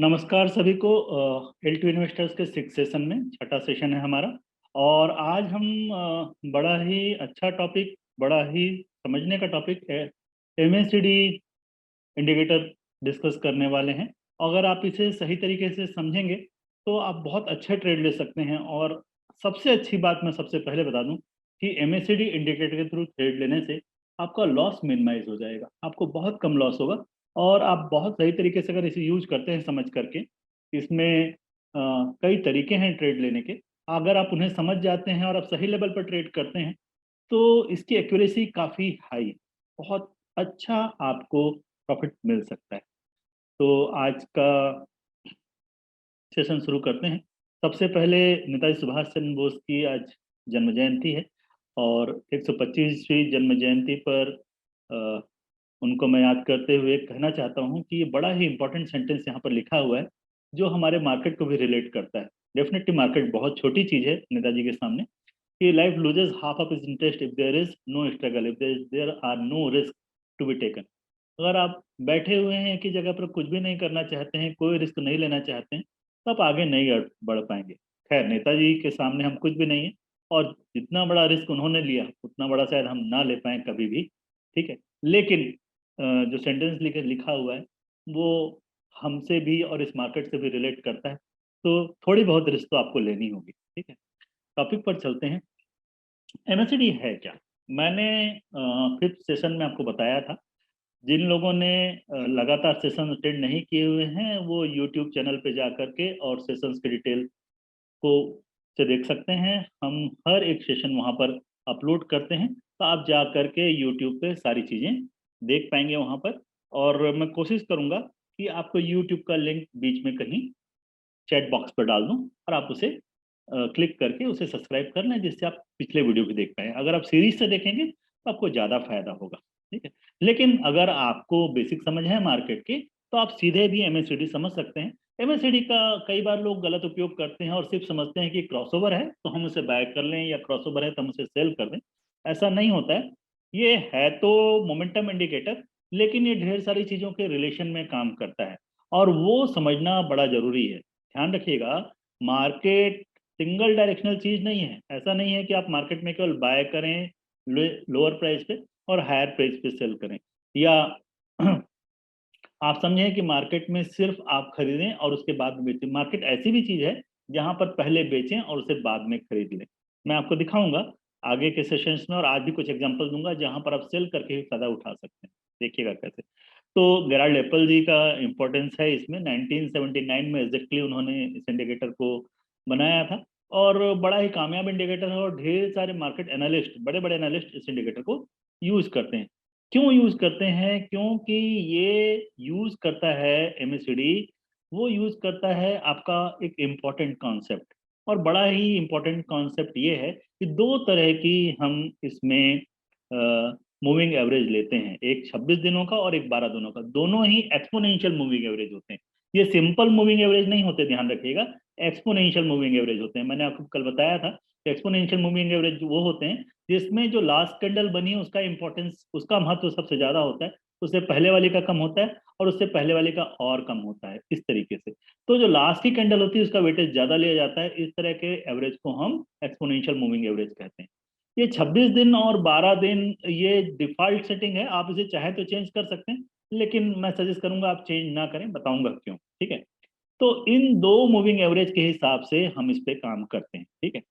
नमस्कार सभी को। L2 इन्वेस्टर्स के 6 सेशन में छठा सेशन है हमारा। और आज हम बड़ा ही अच्छा टॉपिक, बड़ा ही समझने का टॉपिक है, MACD इंडिकेटर डिस्कस करने वाले हैं। अगर आप इसे सही तरीके से समझेंगे तो आप बहुत अच्छे ट्रेड ले सकते हैं। और सबसे अच्छी बात मैं सबसे पहले बता दूं कि MACD इंडिकेटर के थ्रू ट्रेड लेने से आपका लॉस मिनिमाइज हो जाएगा, आपको बहुत कम लॉस होगा। और आप बहुत सही तरीके से अगर इसे यूज करते हैं समझ करके, इसमें कई तरीके हैं ट्रेड लेने के। अगर आप उन्हें समझ जाते हैं और आप सही लेवल पर ट्रेड करते हैं तो इसकी एक्यूरेसी काफ़ी हाई है, बहुत अच्छा आपको प्रॉफिट मिल सकता है। तो आज का सेशन शुरू करते हैं। सबसे पहले नेताजी सुभाष चंद्र बोस की आज जन्म जयंती है और 125वीं जन्म जयंती पर अ, उनको मैं याद करते हुए कहना चाहता हूं कि ये बड़ा ही इंपॉर्टेंट सेंटेंस यहाँ पर लिखा हुआ है जो हमारे मार्केट को भी रिलेट करता है। डेफिनेटली मार्केट बहुत छोटी चीज़ है नेताजी के सामने। कि life loses half of is interest if there is no struggle, if there are no risk to be taken. अगर आप बैठे हुए हैं एक ही जगह पर, कुछ भी नहीं करना चाहते हैं, कोई रिस्क नहीं लेना चाहते हैं, तो आप आगे नहीं बढ़ पाएंगे। खैर, नेताजी के सामने हम कुछ भी नहीं है और जितना बड़ा रिस्क उन्होंने लिया उतना बड़ा शायद हम ना ले पाए कभी भी। ठीक है, लेकिन जो सेंटेंस लिखा हुआ है वो हमसे भी और इस मार्केट से भी रिलेट करता है। तो थोड़ी बहुत रिस्क तो आपको लेनी होगी। ठीक है, टॉपिक पर चलते हैं। MACD है क्या? मैंने 5th सेशन में आपको बताया था। जिन लोगों ने लगातार सेशन अटेंड नहीं किए हुए हैं वो यूट्यूब चैनल पे जा करके और सेशंस की डिटेल को से देख सकते हैं। हम हर एक सेशन वहाँ पर अपलोड करते हैं, तो आप जा करके यूट्यूब पे सारी चीज़ें देख पाएंगे वहाँ पर। और मैं कोशिश करूँगा कि आपको यूट्यूब का लिंक बीच में कहीं चैट बॉक्स पर डाल दूं और आप उसे क्लिक करके उसे सब्सक्राइब कर लें, जिससे आप पिछले वीडियो भी देख पाएं। अगर आप सीरीज से देखेंगे तो आपको ज़्यादा फायदा होगा। ठीक है, लेकिन अगर आपको बेसिक समझ है मार्केट की तो आप सीधे भी MACD समझ सकते हैं। MACD का कई बार लोग गलत उपयोग करते हैं और सिर्फ समझते हैं कि क्रॉसओवर है तो हम उसे बाय कर लें या क्रॉसओवर है तो हम उसे सेल कर दें। ऐसा नहीं होता है। ये है तो मोमेंटम इंडिकेटर, लेकिन ये ढेर सारी चीज़ों के रिलेशन में काम करता है और वो समझना बड़ा जरूरी है। ध्यान रखिएगा, मार्केट सिंगल डायरेक्शनल चीज नहीं है। ऐसा नहीं है कि आप मार्केट में केवल बाय करें लोअर प्राइस पे और हायर प्राइस पे सेल करें, या आप समझें कि मार्केट में सिर्फ आप खरीदें और उसके बाद बेचें। मार्केट ऐसी भी चीज है जहां पर पहले बेचें और उसे बाद में खरीद लें। मैं आपको दिखाऊंगा आगे के सेशंस में और आज भी कुछ एग्जांपल दूंगा जहां पर आप सेल करके भी फायदा उठा सकते हैं। देखिएगा कैसे। तो गेराल्ड एप्पल जी का इम्पोर्टेंस है इसमें। 1979 में एग्जैक्टली उन्होंने इस इंडिकेटर को बनाया था और बड़ा ही कामयाब इंडिकेटर है और ढेर सारे मार्केट एनालिस्ट, बड़े बड़े एनालिस्ट इस इंडिकेटर को यूज करते हैं। क्यों यूज करते हैं? क्योंकि ये यूज करता है MACD, वो यूज करता है आपका एक इम्पोर्टेंट कॉन्सेप्ट। और बड़ा ही इम्पोर्टेंट कॉन्सेप्ट ये है कि दो तरह की हम इसमें मूविंग एवरेज लेते हैं, एक 26 दिनों का और एक 12 दिनों का। दोनों ही एक्सपोनेंशियल मूविंग एवरेज होते हैं। ये सिंपल मूविंग एवरेज नहीं होते, ध्यान रखिएगा। एक्सपोनेंशियल मूविंग एवरेज होते हैं। मैंने आपको कल बताया था एक्सपोनेंशियल मूविंग एवरेज वो होते हैं जिसमें जो लास्ट कैंडल बनी है उसका इंपॉर्टेंस, उसका महत्व सबसे ज्यादा होता है, उससे पहले वाले का कम होता है और उससे पहले वाले का और कम होता है, इस तरीके से। तो जो लास्ट की कैंडल होती है उसका वेटेज ज्यादा लिया जाता है। इस तरह के एवरेज को हम एक्सपोनेंशियल मूविंग एवरेज कहते हैं। ये 26 दिन और 12 दिन ये डिफॉल्ट सेटिंग है, आप इसे चाहे तो चेंज कर सकते हैं, लेकिन मैं सजेस्ट करूंगा आप चेंज ना करें, बताऊंगा क्यों। ठीक है, तो इन दो मूविंग एवरेज के हिसाब से हम इस पे काम करते हैं। ठीक है,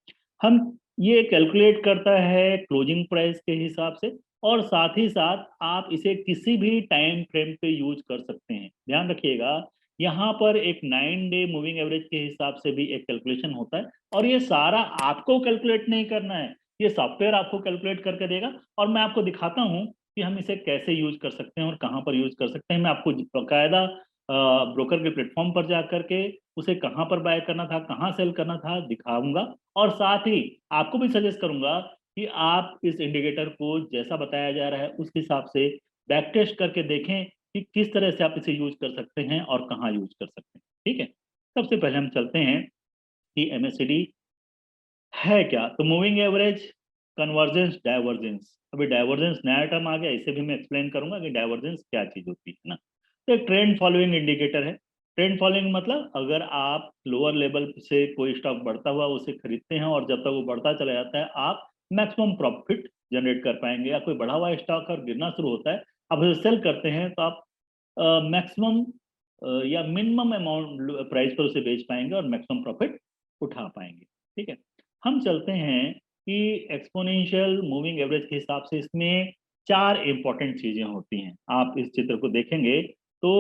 हम ये कैलकुलेट करता है क्लोजिंग प्राइस के हिसाब से और साथ ही साथ आप इसे किसी भी टाइम फ्रेम पे यूज कर सकते हैं। ध्यान रखिएगा, यहाँ पर एक 9 डे मूविंग एवरेज के हिसाब से भी एक कैलकुलेशन होता है और ये सारा आपको कैलकुलेट नहीं करना है, ये सॉफ्टवेयर आपको कैलकुलेट करके देगा। और मैं आपको दिखाता हूँ कि हम इसे कैसे यूज कर सकते हैं और कहाँ पर यूज कर सकते हैं। मैं आपको बाकायदा ब्रोकर के प्लेटफॉर्म पर जा करके उसे कहाँ पर बाय करना था, कहाँ सेल करना था दिखाऊंगा। और साथ ही आपको भी सजेस्ट करूंगा कि आप इस इंडिकेटर को जैसा बताया जा रहा है उस हिसाब से बैक टेस्ट करके देखें कि किस तरह से आप इसे यूज कर सकते हैं और कहाँ यूज कर सकते हैं। ठीक है, सबसे पहले हम चलते हैं कि MACD है क्या। तो मूविंग एवरेज, कन्वर्जेंस, डाइवर्जेंस। अभी डाइवर्जेंस नया टर्म आ गया, इसे भी मैं एक्सप्लेन करूंगा कि डाइवर्जेंस क्या चीज होती है ना। तो एक ट्रेंड फॉलोइंग इंडिकेटर है। ट्रेंड फॉलोइंग मतलब अगर आप लोअर लेवल से कोई स्टॉक बढ़ता हुआ उसे खरीदते हैं और जब तक वो बढ़ता चला जाता है आप मैक्सिमम प्रॉफिट जनरेट कर पाएंगे। या कोई बढ़ा हुआ स्टॉक और गिरना शुरू होता है, आप उसे सेल करते हैं तो आप मैक्सिमम या मिनिमम अमाउंट प्राइस पर उसे बेच पाएंगे और मैक्सिमम प्रॉफिट उठा पाएंगे। ठीक है, हम चलते हैं कि एक्सपोनेंशियल मूविंग एवरेज के हिसाब से इसमें चार इंपॉर्टेंट चीजें होती हैं। आप इस चित्र को देखेंगे तो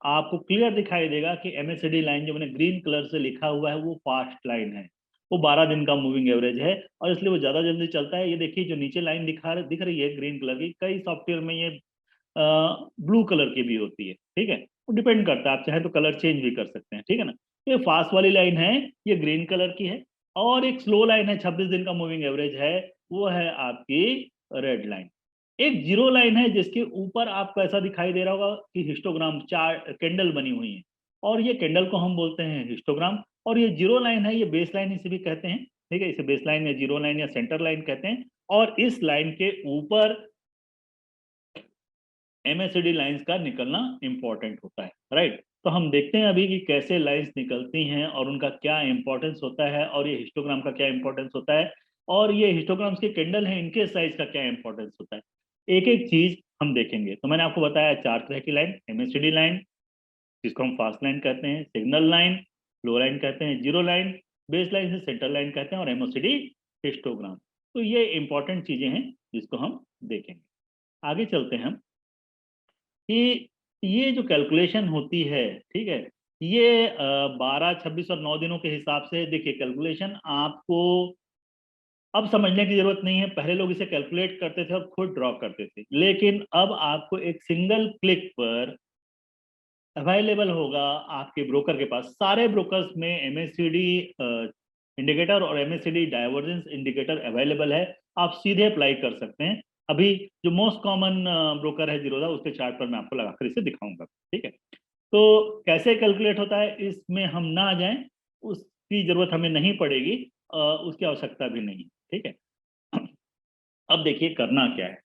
आपको क्लियर दिखाई देगा कि एमएससीडी लाइन जो मैंने ग्रीन कलर से लिखा हुआ है वो फास्ट लाइन है, वो 12 दिन का मूविंग एवरेज है और इसलिए वो ज्यादा जल्दी चलता है। ये देखिए जो नीचे लाइन दिख रही है ग्रीन कलर की, कई सॉफ्टवेयर में ये ब्लू कलर की भी होती है। ठीक है, वो डिपेंड करता है, आप चाहे तो कलर चेंज भी कर सकते हैं। ठीक है ना, ये फास्ट वाली लाइन है, ये ग्रीन कलर की है। और एक स्लो लाइन है, 26 दिन का मूविंग एवरेज है, वो है आपकी रेड लाइन। एक जीरो लाइन है जिसके ऊपर आपको ऐसा दिखाई दे रहा होगा कि हिस्टोग्राम चार कैंडल बनी हुई है और ये कैंडल को हम बोलते हैं हिस्टोग्राम। और ये जीरो लाइन है, ये बेस लाइन इसे भी कहते हैं। ठीक है, इसे बेस लाइन या जीरो लाइन या सेंटर लाइन कहते हैं। और इस लाइन के ऊपर एमएससीडी लाइंस का निकलना इंपॉर्टेंट होता है, राइट। तो हम देखते हैं अभी कि कैसे लाइंस निकलती हैं और उनका क्या इंपॉर्टेंस होता है और ये हिस्टोग्राम का क्या इंपॉर्टेंस होता है और ये हिस्टोग्राम्स के कैंडल हैं इनके साइज का क्या इंपॉर्टेंस होता है। एक एक चीज हम देखेंगे। तो मैंने आपको बताया चार तरह की लाइन, एमएससीडी लाइन जिसको हम फास्ट लाइन कहते हैं, सिग्नल लाइन, लो लाइन कहते हैं, जीरो लाइन, बेस लाइन से सेंटर लाइन कहते हैं और एमएससीडी हिस्टोग्राम। तो ये इंपॉर्टेंट चीजें हैं जिसको हम देखेंगे। आगे चलते हैं हम कि ये जो कैलकुलेशन होती है, ठीक है, ये 12, 26 और 9 दिनों के हिसाब से देखिए कैलकुलेशन आपको अब समझने की जरूरत नहीं है। पहले लोग इसे कैलकुलेट करते थे और खुद ड्रॉ करते थे, लेकिन अब आपको एक सिंगल क्लिक पर अवेलेबल होगा आपके ब्रोकर के पास। सारे ब्रोकर्स में एमएससीडी इंडिकेटर और एमएससीडी डाइवर्जेंस इंडिकेटर अवेलेबल है, आप सीधे अप्लाई कर सकते हैं। अभी जो मोस्ट कॉमन ब्रोकर है जीरोधा, उसके चार्ट पर मैं आपको लगाकर इसे दिखाऊंगा। ठीक है, तो कैसे कैलकुलेट होता है इसमें हम ना जाएं, उसकी जरूरत हमें नहीं पड़ेगी, उसकी आवश्यकता भी नहीं। ठीक है, अब देखिए करना क्या है।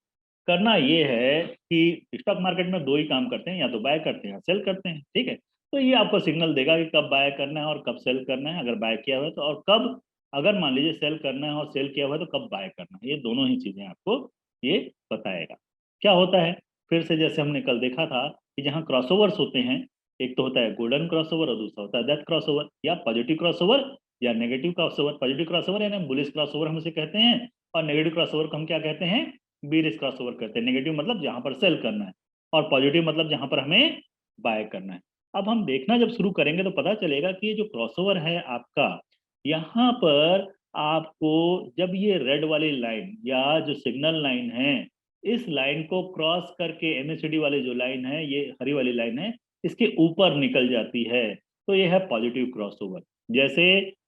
करना ये है कि स्टॉक मार्केट में दो ही काम करते हैं, या तो बाय करते हैं या सेल करते हैं। ठीक है, तो ये आपको सिग्नल देगा कि कब बाय करना है और कब सेल करना है, अगर बाय किया हुआ है तो, और कब अगर मान लीजिए सेल करना है और सेल किया हुआ है तो कब बाय करना है। ये दोनों ही चीजें आपको ये बताएगा। क्या होता है, फिर से जैसे हमने कल देखा था कि जहाँ क्रॉसओवर्स होते हैं, एक तो होता है गोल्डन क्रॉसओवर और दूसरा होता है डेथ क्रॉसओवर या पॉजिटिव क्रॉसओवर या नेगेटिव क्रॉसओवर। पॉजिटिव क्रॉसओवर यानी बुलिश क्रॉसओवर हम इसे कहते हैं और नेगेटिव क्रॉसओवर को हम क्या कहते हैं, बीरिश क्रॉसओवर कहते हैं। नेगेटिव मतलब जहां पर सेल करना है और पॉजिटिव मतलब जहां पर हमें बाय करना है। अब हम देखना जब शुरू करेंगे तो पता चलेगा कि ये जो क्रॉसओवर है आपका, यहाँ पर आपको जब ये रेड वाली लाइन या जो सिग्नल लाइन है, इस लाइन को क्रॉस करके एमएससीडी वाली जो लाइन है, ये हरी वाली लाइन है, इसके ऊपर निकल जाती है तो ये है पॉजिटिव क्रॉसओवर। जैसे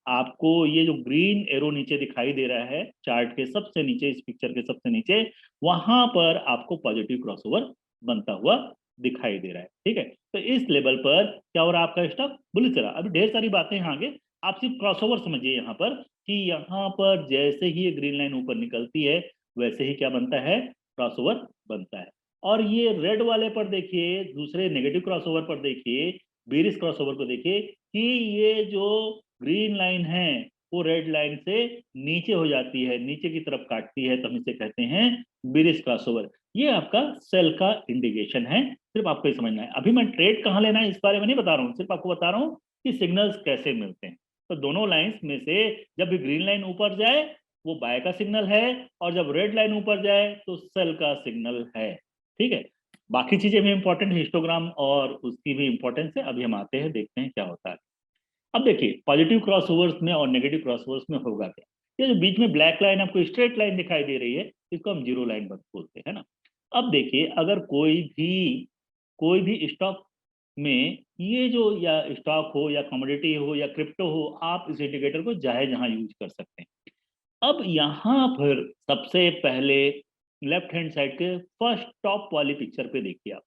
आपको ये जो ग्रीन एरो नीचे दिखाई दे रहा है चार्ट के सबसे नीचे, इस पिक्चर के सबसे नीचे, वहां पर आपको पॉजिटिव क्रॉसओवर बनता हुआ दिखाई दे रहा है। ठीक है, तो इस लेवल पर क्या हो रहा है, आपका स्टॉक बुलिश चला। अभी ढेर सारी बातें हैं आगे, आप सिर्फ क्रॉसओवर समझिए यहाँ पर कि यहाँ पर जैसे ही ये ग्रीन लाइन ऊपर निकलती है वैसे ही क्या बनता है, क्रॉसओवर बनता है। और ये रेड वाले पर देखिए, दूसरे नेगेटिव क्रॉसओवर पर देखिए, बेरिश क्रॉसओवर को देखिए कि ये जो ग्रीन लाइन है वो रेड लाइन से नीचे हो जाती है, नीचे की तरफ काटती है, तो हम इसे कहते हैं बेरिश क्रॉसओवर। ये आपका सेल का इंडिकेशन है, सिर्फ आपको ये समझना है। अभी मैं ट्रेड कहाँ लेना है इस बारे में नहीं बता रहा हूँ, सिर्फ आपको बता रहा हूँ कि सिग्नल्स कैसे मिलते हैं। तो दोनों लाइंस में से जब भी ग्रीन लाइन ऊपर जाए वो बाय का सिग्नल है और जब रेड लाइन ऊपर जाए तो सेल का सिग्नल है। ठीक है, बाकी चीजें भी इंपॉर्टेंट, हिस्टोग्राम और उसकी भी इंपॉर्टेंस है। अभी हम आते हैं, देखते हैं क्या होता है। अब देखिए पॉजिटिव क्रॉसओवर्स में और नेगेटिव क्रॉसओवर्स में होगा क्या। ये जो बीच में ब्लैक लाइन आपको स्ट्रेट लाइन दिखाई दे रही है, इसको हम जीरो लाइन बोलते हैं ना। अब देखिए अगर कोई भी स्टॉक में ये जो, या स्टॉक हो या कमोडिटी हो या क्रिप्टो हो, आप इस इंडिकेटर को चाहे जहां यूज कर सकते हैं। अब यहाँ पर सबसे पहले लेफ्ट हैंड साइड के फर्स्ट टॉप वाली पिक्चर पे देखिए आप,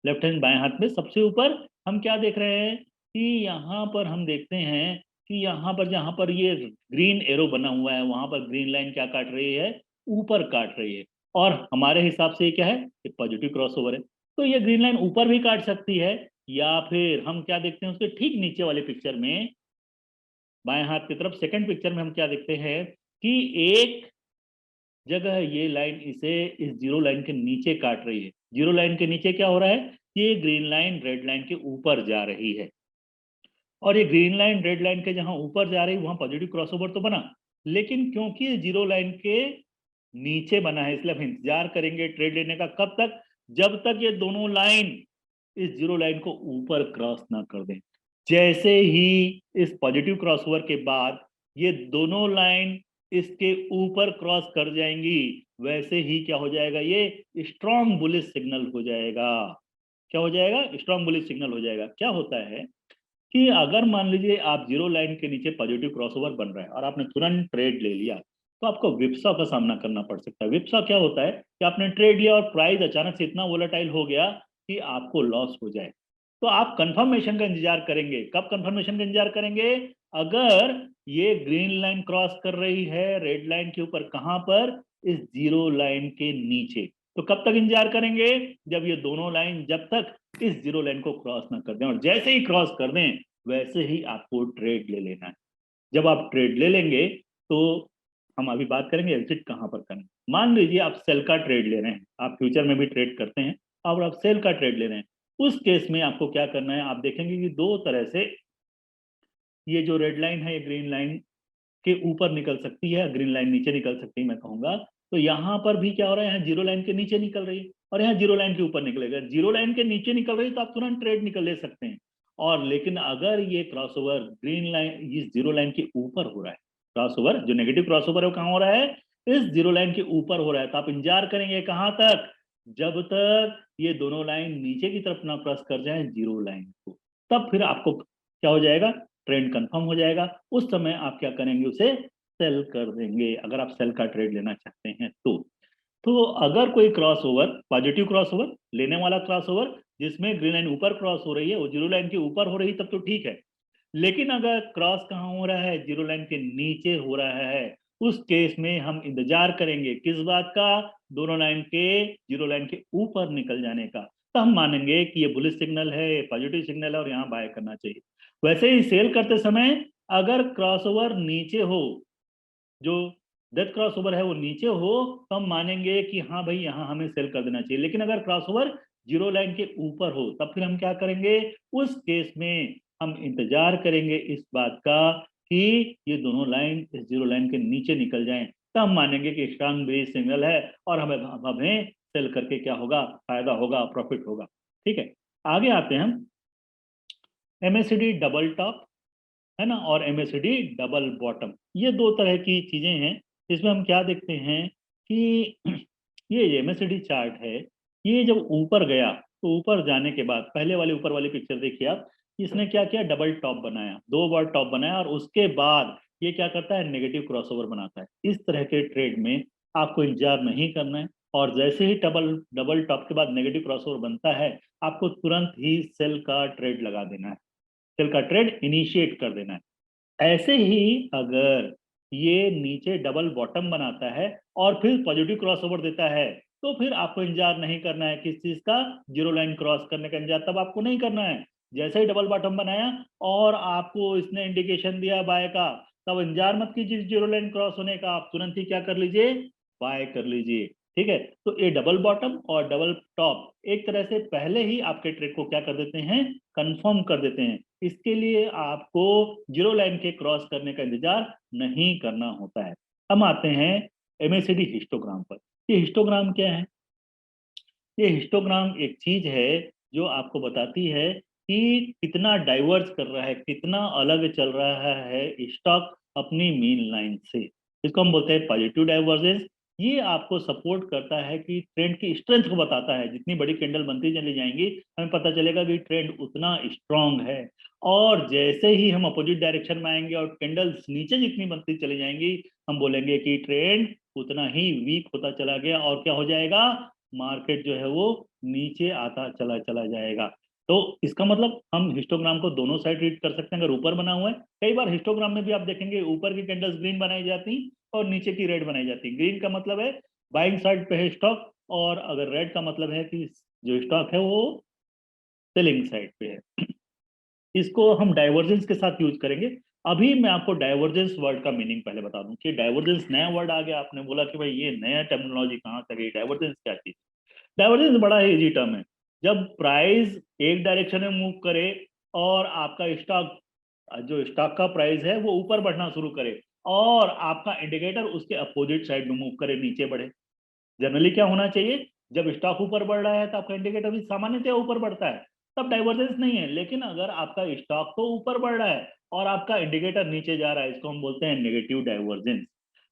लेफ्ट हैंड बाएं हाथ में सबसे ऊपर हम क्या देख रहे हैं कि यहाँ पर हम देखते हैं कि यहाँ पर जहाँ पर ये ग्रीन एरो बना हुआ है वहां पर ग्रीन लाइन क्या काट रही है, ऊपर काट रही है। और हमारे हिसाब से ये क्या है, ये पॉजिटिव क्रॉसओवर है। तो ये ग्रीन लाइन ऊपर भी काट सकती है या फिर हम क्या देखते हैं उसके ठीक नीचे वाले पिक्चर में, बाएं हाथ की तरफ सेकंड पिक्चर में हम क्या देखते हैं कि एक जगह ये लाइन इसे इस जीरो लाइन के नीचे काट रही है। जीरो लाइन के नीचे क्या हो रहा है, ये ग्रीन लाइन रेड लाइन के ऊपर जा रही है, और ये ग्रीन लाइन रेड लाइन के जहां ऊपर जा रही है वहां पॉजिटिव क्रॉसओवर तो बना, लेकिन क्योंकि ये जीरो लाइन के नीचे बना है इसलिए हम इंतजार करेंगे ट्रेड लेने का, कब तक, जब तक ये दोनों लाइन इस जीरो लाइन को ऊपर क्रॉस ना कर दें। जैसे ही इस पॉजिटिव क्रॉसओवर के बाद ये दोनों लाइन इसके ऊपर क्रॉस कर जाएंगी, वैसे ही क्या हो जाएगा, ये स्ट्रॉन्ग बुलिश सिग्नल हो जाएगा। क्या हो जाएगा, स्ट्रॉन्ग बुलिश सिग्नल हो जाएगा। क्या होता है कि अगर मान लीजिए आप जीरो लाइन के नीचे पॉजिटिव क्रॉसओवर बन रहा है और आपने तुरंत ट्रेड ले लिया, तो आपको विप्सा का सामना करना पड़ सकता है। विप्सा क्या होता है कि आपने ट्रेड लिया और प्राइस अचानक से इतना वोलेटाइल हो गया कि आपको लॉस हो जाए। तो आप कंफर्मेशन का इंतजार करेंगे। कब कंफर्मेशन का इंतजार करेंगे, अगर ये ग्रीन लाइन क्रॉस कर रही है रेड लाइन के ऊपर, कहां पर, इस जीरो लाइन के नीचे। तो कब तक इंतजार करेंगे, जब ये दोनों लाइन जब तक इस जीरो लाइन को क्रॉस ना कर दें, और जैसे ही क्रॉस कर दें वैसे ही आपको ट्रेड ले लेना है। जब आप ट्रेड ले लेंगे तो हम अभी बात करेंगे एग्जिट कहां पर करना। मान लीजिए आप सेल का ट्रेड ले रहे हैं, आप फ्यूचर में भी ट्रेड करते हैं और आप सेल का ट्रेड ले रहे हैं, उस केस में आपको क्या करना है, आप देखेंगे कि दो तरह से ये जो रेड लाइन है ये ग्रीन लाइन के ऊपर निकल सकती है, ग्रीन लाइन नीचे निकल सकती है मैं कहूंगा। तो यहाँ पर भी क्या हो रहा है, यहाँ जीरो लाइन के नीचे निकल रही है और यहाँ जीरो लाइन के ऊपर निकलेगा। जीरो लाइन के नीचे निकल रही है तो आप तुरंत ट्रेड निकल ले सकते हैं। और लेकिन अगर ये क्रॉसओवर ग्रीन लाइन इस जीरो लाइन के ऊपर हो रहा है, क्रॉसओवर जो नेगेटिव क्रॉसओवर है वो कहाँ हो रहा है, इस जीरो लाइन के ऊपर हो रहा है, तो आप इंतजार करेंगे कहाँ तक, जब तक ये दोनों लाइन नीचे की तरफ ना क्रॉस कर जाए जीरो लाइन को, तब फिर आपको क्या हो जाएगा, ट्रेंड कंफर्म हो जाएगा। उस समय आप क्या करेंगे, उसे सेल कर देंगे अगर आप सेल का ट्रेड लेना चाहते हैं तो अगर कोई cross over positive cross over लेने वाला क्रॉस ओवर जिसमें ग्रीन लाइन ऊपर क्रॉस हो रही है वो जीरो लाइन के ऊपर हो रही है तब तो ठीक है। लेकिन अगर क्रॉस कहाँ हो रहा है, जीरो लाइन के नीचे हो रहा है, उस केस में हम इंतजार करेंगे किस बात का, दोनों लाइन के जीरो लाइन के ऊपर निकल जाने का। तो हम मानेंगे कि ये बुलिश सिग्नल है, पॉजिटिव सिग्नल है और यहाँ बाय करना चाहिए। वैसे ही सेल करते समय अगर क्रॉसओवर नीचे हो, जो डेथ क्रॉसओवर है वो नीचे हो, तो हम मानेंगे कि हाँ भाई यहाँ हमें सेल कर देना चाहिए। लेकिन अगर क्रॉसओवर जीरो लाइन के ऊपर हो तब फिर हम क्या करेंगे, उस केस में हम इंतजार करेंगे इस बात का कि ये दोनों लाइन इस जीरो लाइन के नीचे निकल जाएं, तब हम मानेंगे कि स्ट्रांग बेस सिग्नल है और हमें हमें सेल करके क्या होगा, फायदा होगा, प्रॉफिट होगा। ठीक है, आगे आते हैं हम। एमएससीडी डबल टॉप है ना, और एमएससीडी डबल बॉटम, ये दो तरह की चीजें हैं। इसमें हम क्या देखते हैं कि ये एमएससीडी चार्ट है, ये जब ऊपर गया तो ऊपर जाने के बाद पहले वाले ऊपर वाली पिक्चर देखिए आप, इसने क्या किया, डबल टॉप बनाया, दो बार टॉप बनाया और उसके बाद ये क्या करता है, नेगेटिव क्रॉसओवर बनाता है। इस तरह के ट्रेड में आपको इंतजार नहीं करना है, और जैसे ही डबल डबल टॉप के बाद नेगेटिव क्रॉसओवर बनता है आपको तुरंत ही सेल का ट्रेड लगा देना है, सेल का ट्रेड इनिशिएट कर देना है। ऐसे ही अगर ये नीचे डबल बॉटम बनाता है और फिर पॉजिटिव क्रॉसओवर देता है तो फिर आपको इंतजार नहीं करना है किस चीज का, जीरो लाइन क्रॉस करने का इंतजार तब आपको नहीं करना है। जैसे ही डबल बॉटम बनाया और आपको इसने इंडिकेशन दिया बाय का, तब इंतजार मत कीजिए जीरो लाइन क्रॉस होने का, आप तुरंत ही क्या कर लीजिए, बाय कर लीजिए। ठीक है, तो ये डबल बॉटम और डबल टॉप एक तरह से पहले ही आपके ट्रेड को क्या कर देते हैं, कंफर्म कर देते हैं। इसके लिए आपको जीरो लाइन के क्रॉस करने का इंतजार नहीं करना होता है। हम आते हैं एमएससीडी हिस्टोग्राम पर। ये हिस्टोग्राम क्या है, ये हिस्टोग्राम एक चीज है जो आपको बताती है कि कितना डाइवर्स कर रहा है, कितना अलग चल रहा है स्टॉक अपनी मीन लाइन से। इसको हम बोलते हैं पॉजिटिव डाइवर्जेंस। ये आपको सपोर्ट करता है कि ट्रेंड की स्ट्रेंथ को बताता है, जितनी बड़ी कैंडल बनती चली जाएंगी हमें पता चलेगा कि ट्रेंड उतना स्ट्रांग है। और जैसे ही हम अपोजिट डायरेक्शन में आएंगे और कैंडल्स नीचे जितनी बनती चली जाएंगी हम बोलेंगे कि ट्रेंड उतना ही वीक होता चला गया और क्या हो जाएगा, मार्केट जो है वो नीचे आता चला चला जाएगा। तो इसका मतलब हम हिस्टोग्राम को दोनों साइड रीड कर सकते हैं। अगर ऊपर बना हुआ है, कई बार हिस्टोग्राम में भी आप देखेंगे ऊपर की कैंडल्स ग्रीन बनाई जाती और नीचे की रेड बनाई जाती। ग्रीन का मतलब है बाइंग साइड पे है स्टॉक, और अगर रेड का मतलब है कि जो स्टॉक है वो सेलिंग साइड पे है। इसको हम डाइवर्जेंस के साथ यूज करेंगे। अभी मैं आपको डाइवर्जेंस वर्ड का मीनिंग पहले बता दूं कि डाइवर्जेंस नया वर्ड आ गया, आपने बोला कि भाई ये नया टर्मिनोलॉजी कहाँ से गई, डाइवर्जेंस क्या चीज। डाइवर्जेंस बड़ा ही इजी टर्म है। जब प्राइस एक डायरेक्शन में मूव करे और आपका स्टॉक, जो स्टॉक का प्राइस है वो ऊपर बढ़ना शुरू करे और आपका इंडिकेटर उसके अपोजिट साइड में मूव करे, नीचे बढ़े। जनरली क्या होना चाहिए, जब स्टॉक ऊपर बढ़ रहा है तो आपका इंडिकेटर भी सामान्यतः ऊपर बढ़ता है, तब डाइवर्जेंस नहीं है। लेकिन अगर आपका स्टॉक तो ऊपर बढ़ रहा है और आपका इंडिकेटर नीचे जा रहा है, इसको हम बोलते हैं नेगेटिव डाइवर्जेंस।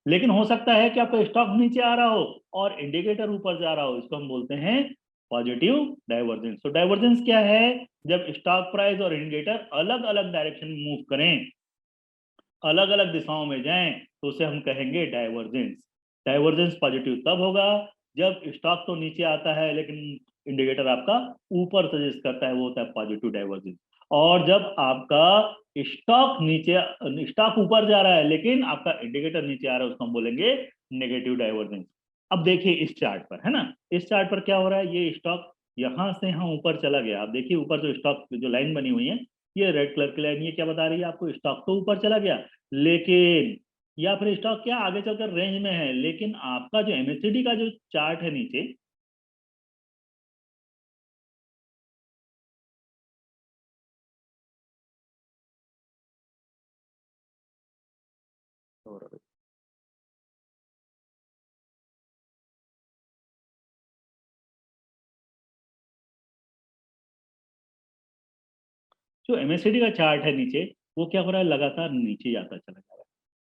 लेकिन हो सकता है कि आपका स्टॉक नीचे आ रहा हो और इंडिकेटर ऊपर जा रहा हो, इसको हम बोलते हैं पॉजिटिव डाइवर्जेंस। तो डाइवर्जेंस क्या है, जब स्टॉक प्राइस और इंडिकेटर अलग अलग डायरेक्शन में मूव करें, अलग अलग दिशाओं में जाएं, तो उसे हम कहेंगे डाइवर्जेंस। डाइवर्जेंस पॉजिटिव तब होगा जब स्टॉक तो नीचे आता है लेकिन इंडिकेटर आपका ऊपर सजेस्ट करता है, वो होता है पॉजिटिव डाइवर्जेंस। और जब आपका स्टॉक नीचे, स्टॉक ऊपर जा रहा है लेकिन आपका इंडिकेटर नीचे आ रहा है, उसको हम बोलेंगे नेगेटिव डाइवर्जेंस। अब देखिए इस चार्ट पर, है ना, इस चार्ट पर क्या हो रहा है, ये स्टॉक यहां से यहाँ ऊपर चला गया। आप देखिए ऊपर जो स्टॉक जो लाइन बनी हुई है, ये रेड कलर की लाइन, ये क्या बता रही है आपको, स्टॉक तो ऊपर चला गया लेकिन, या फिर स्टॉक क्या आगे चलकर रेंज में है, लेकिन आपका जो एमएससीडी का जो चार्ट है नीचे, जो एमएससीडी का चार्ट है नीचे, वो क्या हो रहा है, लगातार नीचे जाता चला जा रहा है।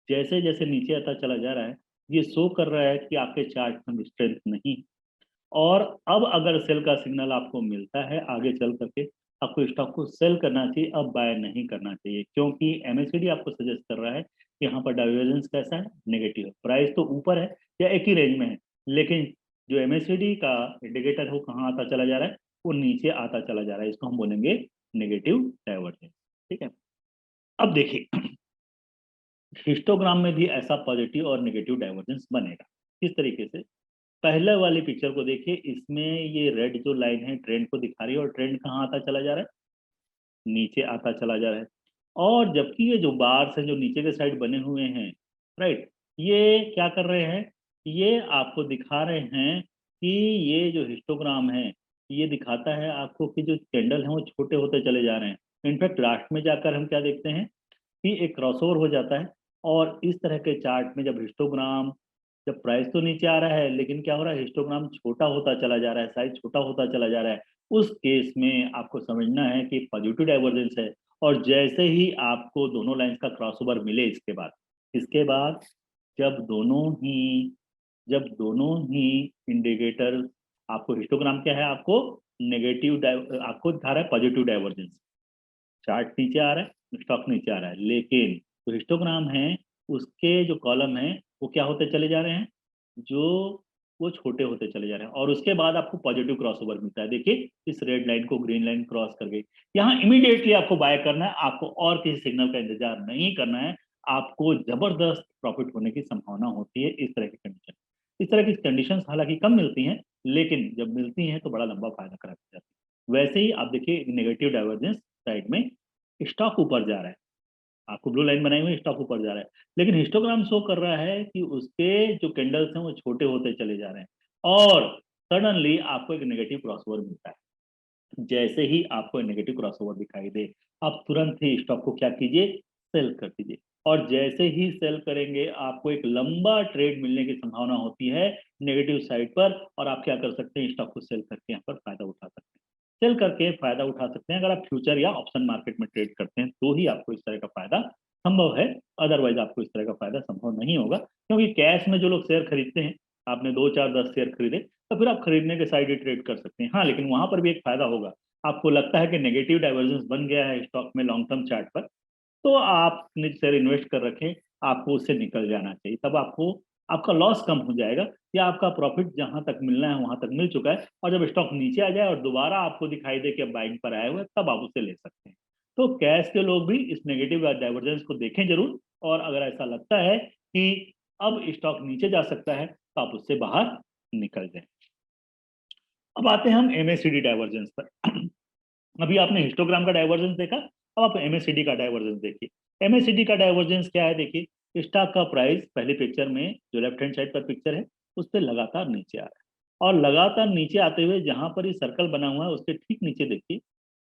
जैसे जैसे नीचे आता चला जा रहा है, ये शो कर रहा है कि आपके चार्ट में स्ट्रेंथ नहीं। और अब अगर सेल का सिग्नल आपको मिलता है आगे चल करके, आपको स्टॉक को सेल करना चाहिए, अब बाय नहीं करना चाहिए, क्योंकि एमएससीडी आपको सजेस्ट कर रहा है कि यहाँ पर डाइवर्जेंस कैसा है, नेगेटिव है। प्राइस तो ऊपर है या एक ही रेंज में है, लेकिन जो एमएससीडी का इंडिकेटर है वो कहाँ आता चला जा रहा है, वो नीचे आता चला जा रहा है, इसको हम बोलेंगे नेगेटिव डाइवर्जेंस। ठीक है, अब देखिए हिस्टोग्राम में भी ऐसा पॉजिटिव और नेगेटिव डाइवर्जेंस बनेगा। किस तरीके से, पहले वाली पिक्चर को देखिए, इसमें ये रेड जो लाइन है ट्रेंड को दिखा रही है और ट्रेंड कहाँ आता चला जा रहा है, नीचे आता चला जा रहा है। और जबकि ये जो बार्स हैं जो नीचे के साइड बने हुए हैं, राइट, ये क्या कर रहे हैं, ये आपको दिखा रहे हैं कि ये जो हिस्टोग्राम है ये दिखाता है आपको कि जो कैंडल है वो छोटे होते चले जा रहे हैं। इनफैक्ट लास्ट में जाकर हम क्या देखते हैं कि एक क्रॉसओवर हो जाता है। और इस तरह के चार्ट में जब हिस्टोग्राम, जब प्राइस तो नीचे आ रहा है लेकिन क्या हो रहा है, हिस्टोग्राम छोटा होता चला जा रहा है, साइज छोटा होता चला जा रहा है, उस केस में आपको समझना है कि पॉजिटिव डाइवर्जेंस है। और जैसे ही आपको दोनों लाइंस का क्रॉसओवर मिले, इसके बाद जब दोनों ही जब दोनों ही इंडिकेटर, आपको हिस्टोग्राम क्या है, आपको आपको दिखा रहा है पॉजिटिव डाइवर्जेंस, चार्ट नीचे आ रहा है, स्टॉक नीचे आ रहा है, लेकिन जो हिस्टोग्राम है उसके जो कॉलम है वो क्या होते चले जा रहे हैं, जो वो छोटे होते चले जा रहे हैं। और उसके बाद आपको पॉजिटिव क्रॉसओवर मिलता है। देखिए इस रेड लाइन को ग्रीन लाइन क्रॉस कर गई, यहाँ इमीडिएटली आपको बाय करना है, आपको और किसी सिग्नल का इंतजार नहीं करना है, आपको जबरदस्त प्रॉफिट होने की संभावना होती है इस तरह की कंडीशन। इस तरह की कंडीशंस हालांकि कम मिलती हैं, लेकिन जब मिलती हैं तो बड़ा लंबा फायदा करा जाती है। वैसे ही आप देखिए नेगेटिव डाइवर्जेंस साइड में स्टॉक ऊपर जा रहा है, आपको ब्लू लाइन बनाई हुई, स्टॉक ऊपर जा रहा है, लेकिन हिस्टोग्राम शो कर रहा है कि उसके जो कैंडल्स हैं वो छोटे होते चले जा रहे हैं। और सडनली आपको एक नेगेटिव क्रॉसओवर मिलता है। जैसे ही आपको नेगेटिव क्रॉसओवर दिखाई दे, आप तुरंत ही स्टॉक को क्या कीजिए, सेल कर दीजिए। और जैसे ही सेल करेंगे आपको एक लंबा ट्रेड मिलने की संभावना होती है नेगेटिव साइड पर, और आप क्या कर सकते हैं, स्टॉक को सेल करके यहाँ पर फायदा उठा सकते हैं। सेल करके फायदा उठा सकते हैं, अगर आप फ्यूचर या ऑप्शन मार्केट में ट्रेड करते हैं तो ही आपको इस तरह का फायदा संभव है, अदरवाइज आपको इस तरह का फायदा संभव नहीं होगा। क्योंकि कैश में जो लोग शेयर खरीदते हैं, आपने 2 4 10 शेयर खरीदे, तो फिर आप खरीदने के साइड ही ट्रेड कर सकते हैं। हाँ, लेकिन वहां पर भी एक फायदा होगा, आपको लगता है कि नेगेटिव डाइवर्जेंस बन गया है स्टॉक में लॉन्ग टर्म चार्ट पर, तो आपने शेयर इन्वेस्ट कर रखे, आपको उससे निकल जाना चाहिए, तब आपको आपका लॉस कम हो जाएगा, या आपका प्रॉफिट जहां तक मिलना है वहां तक मिल चुका है। और जब स्टॉक नीचे आ जाए और दोबारा आपको दिखाई दे कि अब बाइंग पर आए हुए, तब आप उसे ले सकते हैं। तो कैश के लोग भी इस नेगेटिव डाइवर्जेंस को देखें जरूर, और अगर ऐसा लगता है कि अब स्टॉक नीचे जा सकता है तो आप उससे बाहर निकल जाए। अब आते हैं हम एमएससीडी डाइवर्जेंस पर। अभी आपने हिस्टोग्राम का डाइवर्जेंस देखा, अब आप एमएससीडी का डाइवर्जेंस देखिए। एमएससीडी का डाइवर्जेंस क्या है, देखिए स्टॉक का प्राइस पहली पिक्चर में जो लेफ्ट हैंड साइड पर पिक्चर है उससे लगातार नीचे आ रहा है, और लगातार नीचे आते हुए जहां पर ये सर्कल बना हुआ है उसके ठीक नीचे देखिए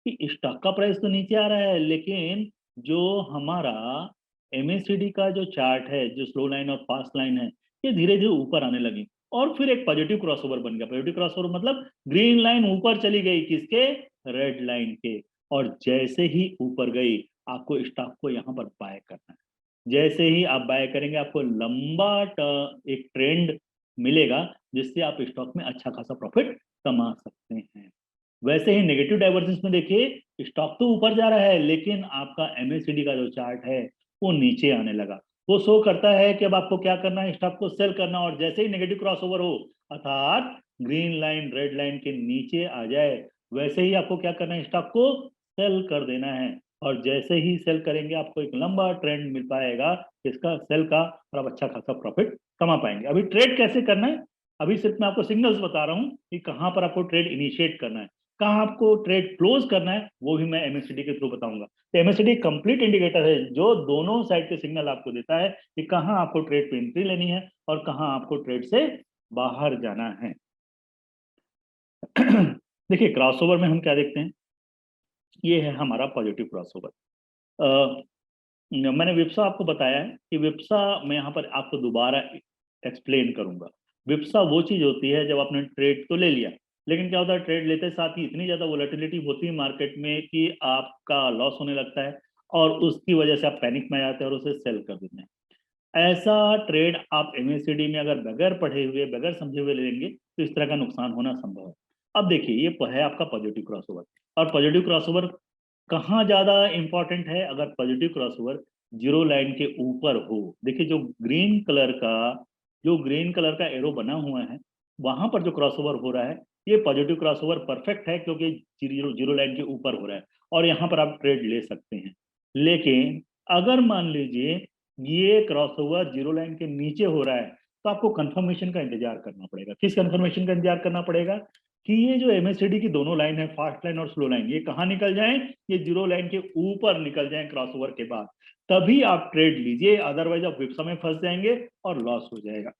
कि स्टॉक का प्राइस तो नीचे आ रहा है, लेकिन जो हमारा एमएससीडी का जो चार्ट है, जो स्लो लाइन और फास्ट लाइन है, ये धीरे धीरे ऊपर आने लगी और फिर एक पॉजिटिव क्रॉसओवर बन गया। पॉजिटिव क्रॉसओवर मतलब ग्रीन लाइन ऊपर चली गई किसके, रेड लाइन के, और जैसे ही ऊपर गई आपको स्टॉक को यहाँ पर बाय करना है। जैसे ही आप बाय करेंगे आपको लंबा एक ट्रेंड मिलेगा जिससे आप स्टॉक में अच्छा खासा प्रॉफिट कमा सकते हैं। वैसे ही नेगेटिव डाइवर्जेंस में देखिए स्टॉक तो ऊपर जा रहा है लेकिन आपका एमएससीडी का जो चार्ट है वो नीचे आने लगा। वो शो करता है कि अब आपको क्या करना है, स्टॉक को सेल करना, और जैसे ही नेगेटिव क्रॉसओवर हो अर्थात ग्रीन लाइन रेड लाइन के नीचे आ जाए वैसे ही आपको क्या करना है, स्टॉक को सेल कर देना है। और जैसे ही सेल करेंगे आपको एक लंबा ट्रेंड मिल पाएगा इसका सेल का, और आप अच्छा खासा प्रॉफिट कमा पाएंगे। अभी ट्रेड कैसे करना है, अभी सिर्फ मैं आपको सिग्नल्स बता रहा हूँ कि कहाँ पर आपको ट्रेड इनिशिएट करना है, कहाँ आपको ट्रेड क्लोज करना है, वो भी मैं एमएससीडी के थ्रू बताऊंगा। तो एमएससीडी कंप्लीट इंडिकेटर है जो दोनों साइड के सिग्नल आपको देता है कि कहाँ आपको ट्रेड पे एंट्री लेनी है और कहाँ आपको ट्रेड से बाहर जाना है। देखिए क्रॉसओवर में हम क्या देखते हैं, ये है हमारा पॉजिटिव क्रॉसओवर। मैंने विप्सा आपको बताया है कि विप्सा मैं यहाँ पर आपको दोबारा एक्सप्लेन करूंगा। विप्सा वो चीज होती है जब आपने ट्रेड तो ले लिया, लेकिन क्या होता है ट्रेड लेते साथ ही इतनी ज्यादा वोलेटिलिटी होती है मार्केट में कि आपका लॉस होने लगता है और उसकी वजह से आप पैनिक में आ जाते हैं और उसे सेल कर देते हैं। ऐसा ट्रेड आप एमएससीडी में अगर बगैर पढ़े हुए बगैर समझे हुए लेंगे तो इस तरह का नुकसान होना संभव है। अब देखिए ये है आपका पॉजिटिव क्रॉसओवर, और पॉजिटिव क्रॉसओवर कहाँ ज्यादा इंपॉर्टेंट है, अगर पॉजिटिव क्रॉसओवर जीरो लाइन के ऊपर हो। देखिए जो ग्रीन कलर का एरो बना हुआ है वहां पर जो क्रॉसओवर हो रहा है ये पॉजिटिव क्रॉसओवर परफेक्ट है क्योंकि जीरो जीरो लाइन के ऊपर हो रहा है और यहाँ पर आप ट्रेड ले सकते हैं। लेकिन अगर मान लीजिए ये क्रॉसओवर जीरो लाइन के नीचे हो रहा है तो आपको कंफर्मेशन का इंतजार करना पड़ेगा। किस कंफर्मेशन का इंतजार करना पड़ेगा, कि ये जो एमएससीडी की दोनों लाइन है फास्ट लाइन और स्लो लाइन ये कहाँ निकल जाएं, ये जीरो लाइन के ऊपर निकल जाएं क्रॉसओवर के बाद, तभी आप ट्रेड लीजिए, अदरवाइज आप विप्सा में फंस जाएंगे और लॉस हो जाएगा।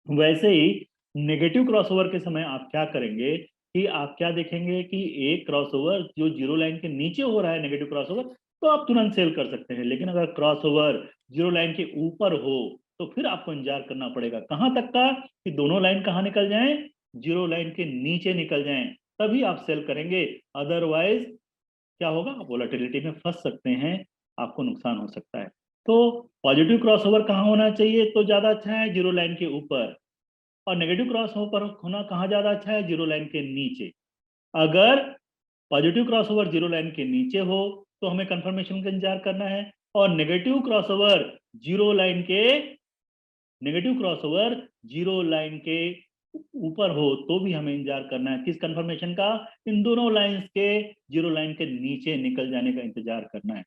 वैसे ही नेगेटिव क्रॉसओवर के समय आप क्या करेंगे कि आप क्या देखेंगे कि एक क्रॉसओवर जो जीरो लाइन के नीचे हो रहा है नेगेटिव क्रॉसओवर तो आप तुरंत सेल कर सकते हैं, लेकिन अगर क्रॉसओवर जीरो लाइन के ऊपर हो तो फिर आपको इंतजार करना पड़ेगा कहां तक का, कि दोनों लाइन कहाँ निकल जाएं, जीरो लाइन के नीचे निकल जाएं, तभी आप सेल करेंगे। अदरवाइज क्या होगा, आप वोलेटिलिटी में फंस सकते हैं, आपको नुकसान हो सकता है। तो पॉजिटिव क्रॉसओवर कहाँ होना चाहिए, तो ज्यादा अच्छा है जीरो लाइन के ऊपर, और नेगेटिव क्रॉस ओवर होना कहाँ ज्यादा अच्छा है, जीरो लाइन के नीचे। अगर पॉजिटिव क्रॉसओवर जीरो लाइन के नीचे हो तो हमें कंफर्मेशन का इंतजार करना है, और जीरो लाइन के नेगेटिव क्रॉसओवर जीरो लाइन के ऊपर हो तो भी हमें इंतजार करना है। किस कंफर्मेशन का, इन दोनों लाइंस के जीरो लाइन के नीचे निकल जाने का इंतजार करना है।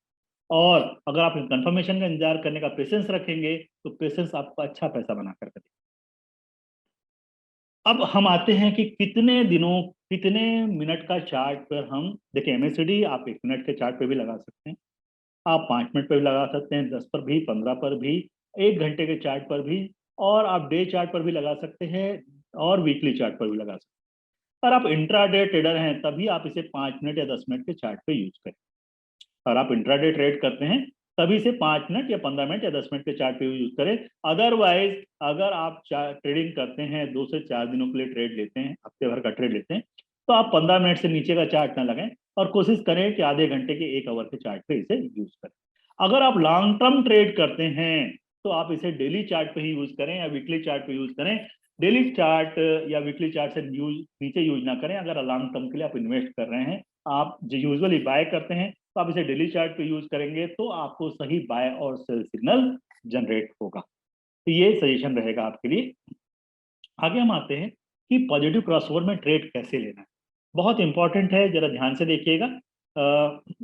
और अगर आप कंफर्मेशन का इंतजार करने का पेशेंस रखेंगे तो पेशेंस आपको अच्छा पैसा बना कर देगा। अब हम आते हैं कि कितने दिनों कितने मिनट का चार्ट पर हम देखिए। एमएससीडी आप 1 मिनट के चार्ट पे भी लगा सकते हैं, आप 5 मिनट पे भी लगा सकते हैं, 10 पर भी, 15 पर भी, 1 घंटे के चार्ट पर भी, और आप डे चार्ट पर भी लगा सकते हैं और वीकली चार्ट पर भी लगा सकते हैं। और आप इंट्राडे ट्रेडर हैं तभी आप इसे 5 मिनट या 10 मिनट के चार्ट पे यूज करें। और आप इंट्राडे ट्रेड करते हैं तभी से 5 मिनट या 15 मिनट या 10 मिनट के चार्ट पे यूज करें। अदरवाइज अगर आप ट्रेडिंग करते हैं 2 से 4 दिनों के लिए ट्रेड लेते हैं, हफ्ते भर का ट्रेड लेते हैं, तो आप 15 मिनट से नीचे का चार्ट ना लगाएं और कोशिश करें कि आधे घंटे के 1 आवर के चार्ट पे इसे यूज करें। अगर आप लॉन्ग टर्म ट्रेड करते हैं तो आप इसे डेली चार्ट पे ही यूज करें या वीकली चार्ट पे यूज करें। डेली चार्ट या वीकली चार्ट से नीचे यूज ना करें। अगर लॉन्ग टर्म के लिए आप इन्वेस्ट कर रहे हैं, आप जो यूजुअली बाय करते हैं, तो आप इसे डेली चार्ट पे यूज करेंगे तो आपको सही बाय और सेल सिग्नल जनरेट होगा। तो ये सजेशन रहेगा आपके लिए। आगे हम आते हैं कि पॉजिटिव क्रॉसओवर में ट्रेड कैसे लेना है। बहुत इंपॉर्टेंट है, जरा ध्यान से देखिएगा।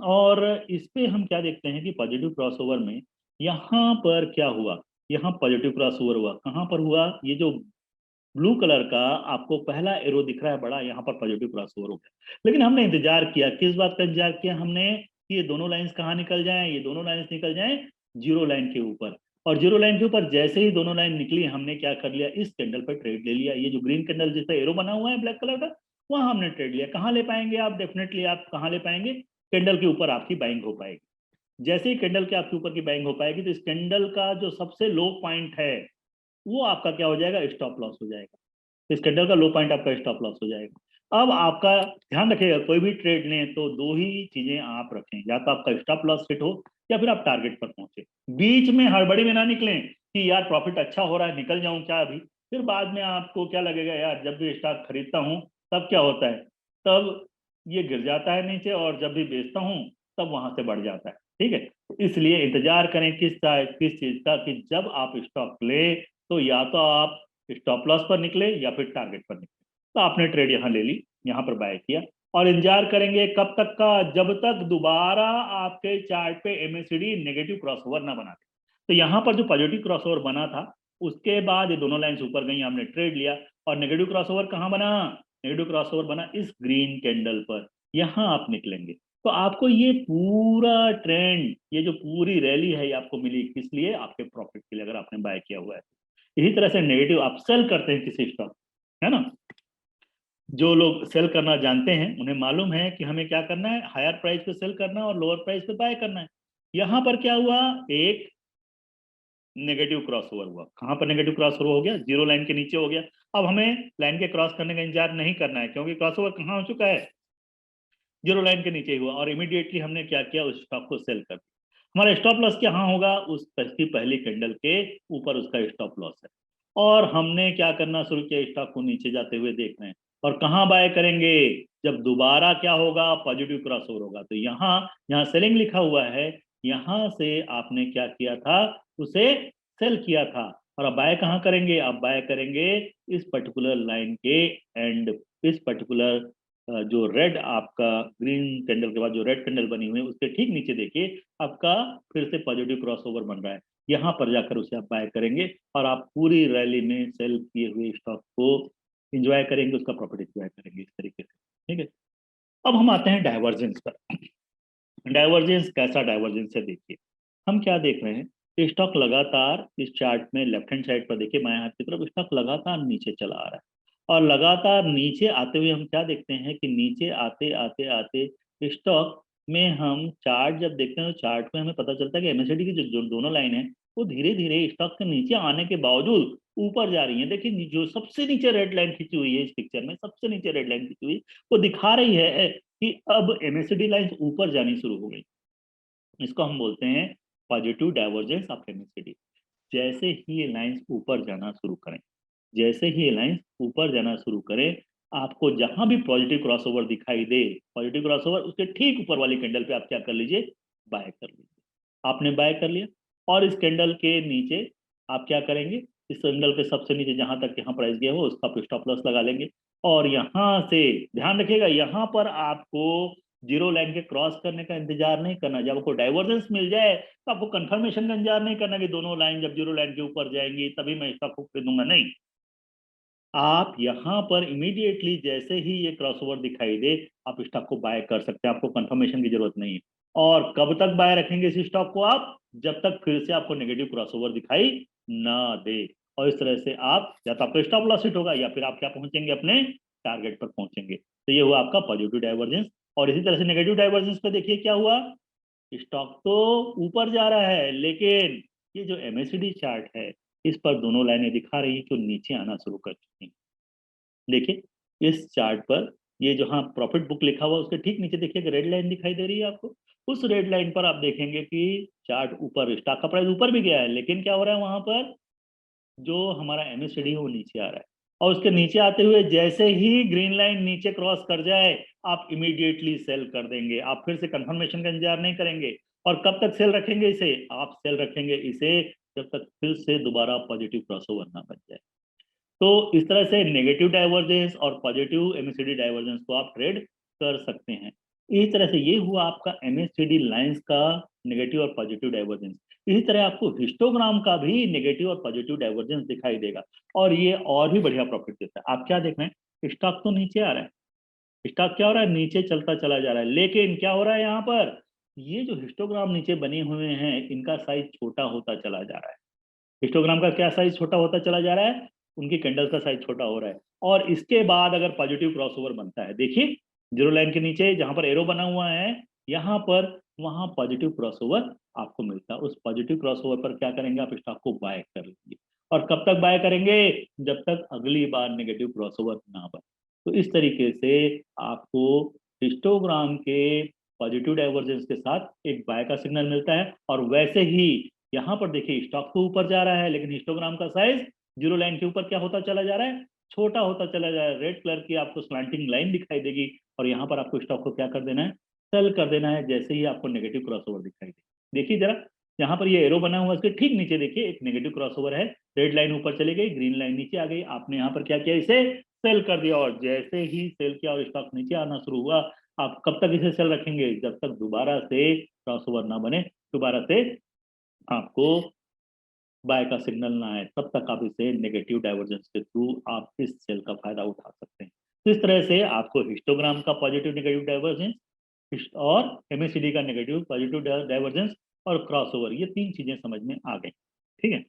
और इस पे हम क्या देखते हैं कि पॉजिटिव क्रॉसओवर में यहाँ पर क्या हुआ, यहाँ पॉजिटिव क्रॉसओवर हुआ, कहाँ पर हुआ, ये जो ब्लू कलर का आपको पहला एरो दिख रहा है बड़ा, यहाँ पर पॉजिटिव क्रॉसओवर हो गया। लेकिन हमने इंतजार किया, किस बात का इंतजार किया हमने, कि ये दोनों लाइंस कहाँ निकल जाएं, ये दोनों लाइंस निकल जाएं जीरो लाइन के ऊपर। और जीरो लाइन के ऊपर जैसे ही दोनों लाइन निकली, हमने क्या कर लिया, इस कैंडल पर ट्रेड ले लिया। ये जो ग्रीन कैंडल जिसका एरो बना हुआ है ब्लैक कलर का, वहां हमने ट्रेड लिया। कहाँ ले पाएंगे आप, डेफिनेटली आप कहाँ ले पाएंगे, कैंडल के ऊपर आपकी बाइंग हो पाएगी। जैसे ही कैंडल के आपके ऊपर की बाइंग हो पाएगी, तो इस कैंडल का जो सबसे लो पॉइंट है वो आपका क्या हो जाएगा, स्टॉप लॉस हो जाएगा। इस कैंडल का लो पॉइंट आपका स्टॉप लॉस हो जाएगा। अब आपका ध्यान रखिएगा, कोई भी ट्रेड लें तो दो ही चीजें आप रखें, या तो आपका स्टॉप लॉस हिट हो या फिर आप टारगेट पर पहुंचे। बीच में हड़बड़ी में ना निकलें कि यार प्रॉफिट अच्छा हो रहा है निकल जाऊं क्या अभी, फिर बाद में आपको क्या लगेगा, यार जब भी स्टॉक खरीदता हूं तब क्या होता है, तब ये गिर जाता है नीचे, और जब भी बेचता हूं तब वहां से बढ़ जाता है। ठीक है, इसलिए इंतजार करें किस चीज का, कि जब आप स्टॉक ले तो या तो आप स्टॉप लॉस पर निकले या फिर टारगेट पर निकले। तो आपने ट्रेड यहाँ ले ली, यहाँ पर बाय किया, और इंतजार करेंगे कब तक का, जब तक दोबारा आपके चार्ट पे एमएससीडी नेगेटिव क्रॉसओवर ना बना दे। तो यहाँ पर जो पॉजिटिव क्रॉसओवर बना था, उसके बाद ये दोनों लाइंस ऊपर गई, हमने ट्रेड लिया। और नेगेटिव क्रॉसओवर कहाँ बना, नेगेटिव क्रॉसओवर बना इस ग्रीन कैंडल पर, यहाँ आप निकलेंगे। तो आपको ये पूरा ट्रेंड, ये जो पूरी रैली है, ये आपको मिली किस लिए, आपके प्रॉफिट के लिए, अगर आपने बाय किया हुआ है। इसी तरह से नेगेटिव आप सेल करते हैं किसी स्टॉक, है ना। जो लोग सेल करना जानते हैं उन्हें मालूम है कि हमें क्या करना है, हायर प्राइस पे सेल करना है और लोअर प्राइस पे बाय करना है। यहां पर क्या हुआ, एक नेगेटिव क्रॉस ओवर हुआ। कहां पर नेगेटिव क्रॉस ओवर हो गया, जीरो लाइन के नीचे हो गया। अब हमें लाइन के क्रॉस करने का इंतजार नहीं करना है, क्योंकि क्रॉस ओवर कहां हो चुका है, जीरो लाइन के नीचे हुआ। और इमीडिएटली हमने क्या किया, उस स्टॉक को सेल कर दिया। हमारा स्टॉप लॉस कहाँ होगा, उस की पहली कैंडल के ऊपर उसका स्टॉप लॉस है। और हमने क्या करना शुरू किया, स्टॉक को नीचे जाते हुए देख रहे हैं। और कहाँ बाय करेंगे, जब दोबारा क्या होगा, पॉजिटिव क्रॉस ओवर होगा। तो यहाँ यहाँ सेलिंग लिखा हुआ है, यहाँ से आपने क्या किया था, उसे सेल किया था। और अब बाय कहाँ करेंगे, अब बाय करेंगे इस पर्टिकुलर लाइन के एंड, इस पर्टिकुलर जो रेड आपका ग्रीन कैंडल के बाद जो रेड कैंडल बनी हुई है उसके ठीक नीचे देखिए, आपका फिर से पॉजिटिव क्रॉसओवर बन रहा है। यहाँ पर जाकर उसे आप बाय करेंगे, और आप पूरी रैली में सेल किए हुए स्टॉक को एंजॉय करेंगे, उसका प्रॉफिट एंजॉय करेंगे इस तरीके से। ठीक है, अब हम आते हैं डाइवर्जेंस पर। डाइवर्जेंस कैसा डाइवर्जेंस है, देखिए हम क्या देख रहे हैं, स्टॉक लगातार इस चार्ट में लेफ्ट हैंड साइड पर देखिए, बाएं हाथ की तरफ स्टॉक लगातार नीचे चला आ रहा है। और लगातार नीचे आते हुए हम क्या देखते हैं, कि नीचे आते आते आते स्टॉक में हम चार्ट जब देखते हैं, तो चार्ट में हमें पता चलता है कि एमएससीडी की जो दोनों लाइन है, वो धीरे धीरे स्टॉक के नीचे आने के बावजूद ऊपर जा रही है। देखिए जो सबसे नीचे रेड लाइन खींची हुई है इस पिक्चर में, सबसे नीचे रेड लाइन खींची हुई, वो दिखा रही है कि अब एमएससीडी लाइन ऊपर जानी शुरू हो गई। इसको हम बोलते हैं पॉजिटिव डाइवर्जेंस ऑफ एमएससीडी। जैसे ही ये लाइंस ऊपर जाना शुरू करें, जैसे ही ये लाइंस ऊपर जाना शुरू करें, आपको जहां भी पॉजिटिव क्रॉसओवर दिखाई दे, पॉजिटिव क्रॉसओवर उसके ठीक ऊपर वाली कैंडल पे आप क्या कर लीजिए, बाय कर लीजिए। आपने बाय कर लिया, और इस कैंडल के नीचे आप क्या करेंगे, इस कैंडल के सबसे नीचे जहां तक यहाँ प्राइस गया हो उसका स्टॉप लॉस लगा लेंगे। और यहाँ से ध्यान रखिएगा, यहाँ पर आपको जीरो लाइन के क्रॉस करने का इंतजार नहीं करना। जब आपको डाइवर्जेंस मिल जाए तो आपको कंफर्मेशन का इंतजार नहीं करना कि दोनों लाइन जब जीरो लाइन के ऊपर जाएंगी तभी मैं स्टॉक को खरीदूंगा, नहीं। आप यहाँ पर इमीडिएटली जैसे ही ये क्रॉसओवर दिखाई दे, आप स्टॉक को बाय कर सकते हैं, आपको कंफर्मेशन की जरूरत नहीं है। और कब तक बाय रखेंगे इस स्टॉक को आप, जब तक फिर से आपको नेगेटिव क्रॉसओवर दिखाई ना दे। और इस तरह से आप या तो आपका स्टॉप लॉस हिट होगा, या फिर आप क्या पहुंचेंगे, अपने टारगेट पर पहुंचेंगे। तो ये हुआ आपका पॉजिटिव डाइवर्जेंस। और इसी तरह से नेगेटिव डाइवर्जेंस पे देखिए क्या हुआ, स्टॉक तो ऊपर जा रहा है, लेकिन ये जो एमएससीडी चार्ट है इस पर दोनों लाइनें दिखा रही है कि नीचे आना शुरू कर चुकी हैं। देखिए इस चार्ट पर, ये जहां प्रॉफिट बुक लिखा हुआ उसके ठीक नीचे देखिए रेड लाइन दिखाई दे रही है आपको। उस रेड लाइन पर आप देखेंगे कि चार्ट ऊपर, स्टॉक का प्राइस ऊपर भी गया है, लेकिन क्या हो रहा है, वहां पर जो हमारा एमएससीडी है वो नीचे आ रहा है। और उसके नीचे आते हुए जैसे ही ग्रीन लाइन नीचे क्रॉस कर जाए, आप इमीडिएटली सेल कर देंगे, आप फिर से कंफर्मेशन का इंतजार नहीं करेंगे। और कब तक सेल रखेंगे इसे, आप सेल रखेंगे इसे जब तक फिर से दोबारा पॉजिटिव क्रॉसओवर ना बन जाए। तो इस तरह से नेगेटिव डाइवर्जेंस और पॉजिटिव एमएससीडी डाइवर्जेंस को आप ट्रेड कर सकते हैं। इस तरह से ये हुआ आपका एमएससीडी लाइंस का नेगेटिव और पॉजिटिव डाइवर्जेंस। इसी तरह आपको हिस्टोग्राम का भी नेगेटिव और पॉजिटिव डाइवर्जेंस दिखाई देगा और ये और भी बढ़िया प्रॉफिट देता है। आप क्या देख रहे हैं, स्टॉक तो नीचे आ रहा है, स्टॉक क्या हो रहा है, नीचे चलता चला जा रहा है, लेकिन क्या हो रहा है यहाँ पर, ये जो हिस्टोग्राम नीचे बने हुए हैं इनका साइज छोटा होता चला जा रहा है। हिस्टोग्राम का क्या साइज छोटा होता चला जा रहा है, उनकी कैंडल का साइज छोटा हो रहा है। और इसके बाद अगर पॉजिटिव क्रॉसओवर बनता है, देखिए जीरो लाइन के नीचे जहां पर एरो बना हुआ है यहाँ पर, वहां पॉजिटिव क्रॉसओवर आपको मिलता है। उस पॉजिटिव क्रॉसओवर पर क्या करेंगे, आप स्टॉक को बाय कर लेंगे। और कब तक बाय करेंगे, जब तक अगली बार नेगेटिव क्रॉसओवर ना बने। तो इस तरीके से आपको हिस्टोग्राम के पॉजिटिव डाइवर्जेंस के साथ एक बाय का सिग्नल मिलता है। और वैसे ही यहाँ पर देखिए स्टॉक तो ऊपर जा रहा है, लेकिन हिस्टोग्राम का साइज जीरो लाइन के ऊपर क्या होता चला जा रहा है, छोटा होता चला जा रहा है। रेड कलर की आपको स्लैंटिंग लाइन दिखाई देगी और यहाँ पर आपको स्टॉक को क्या कर देना है, सेल कर देना है, जैसे ही आपको नेगेटिव क्रॉसओवर दिखाई दे। देखिए जरा, यहाँ पर ये एरो बना हुआ है, इसके ठीक नीचे देखिए एक नेगेटिव क्रॉसओवर है, रेड लाइन ऊपर चली गई, ग्रीन लाइन नीचे आ गई। आपने यहाँ पर क्या किया, इसे सेल कर दिया, और जैसे ही सेल किया और स्टॉक नीचे आना शुरू हुआ, आप कब तक इसे सेल रखेंगे, जब तक दोबारा से क्रॉसओवर ना बने, दोबारा से आपको बाय का सिग्नल ना आए, तब तक आप इसे नेगेटिव डाइवर्जेंस के थ्रू आप इस सेल का फायदा उठा सकते हैं। तो इस तरह से आपको हिस्टोग्राम का पॉजिटिव नेगेटिव डाइवर्जेंस और एमएसीडी का नेगेटिव पॉजिटिव डाइवर्जेंस और क्रॉसओवर, ये तीन चीजें समझ में आ गई। ठीक है,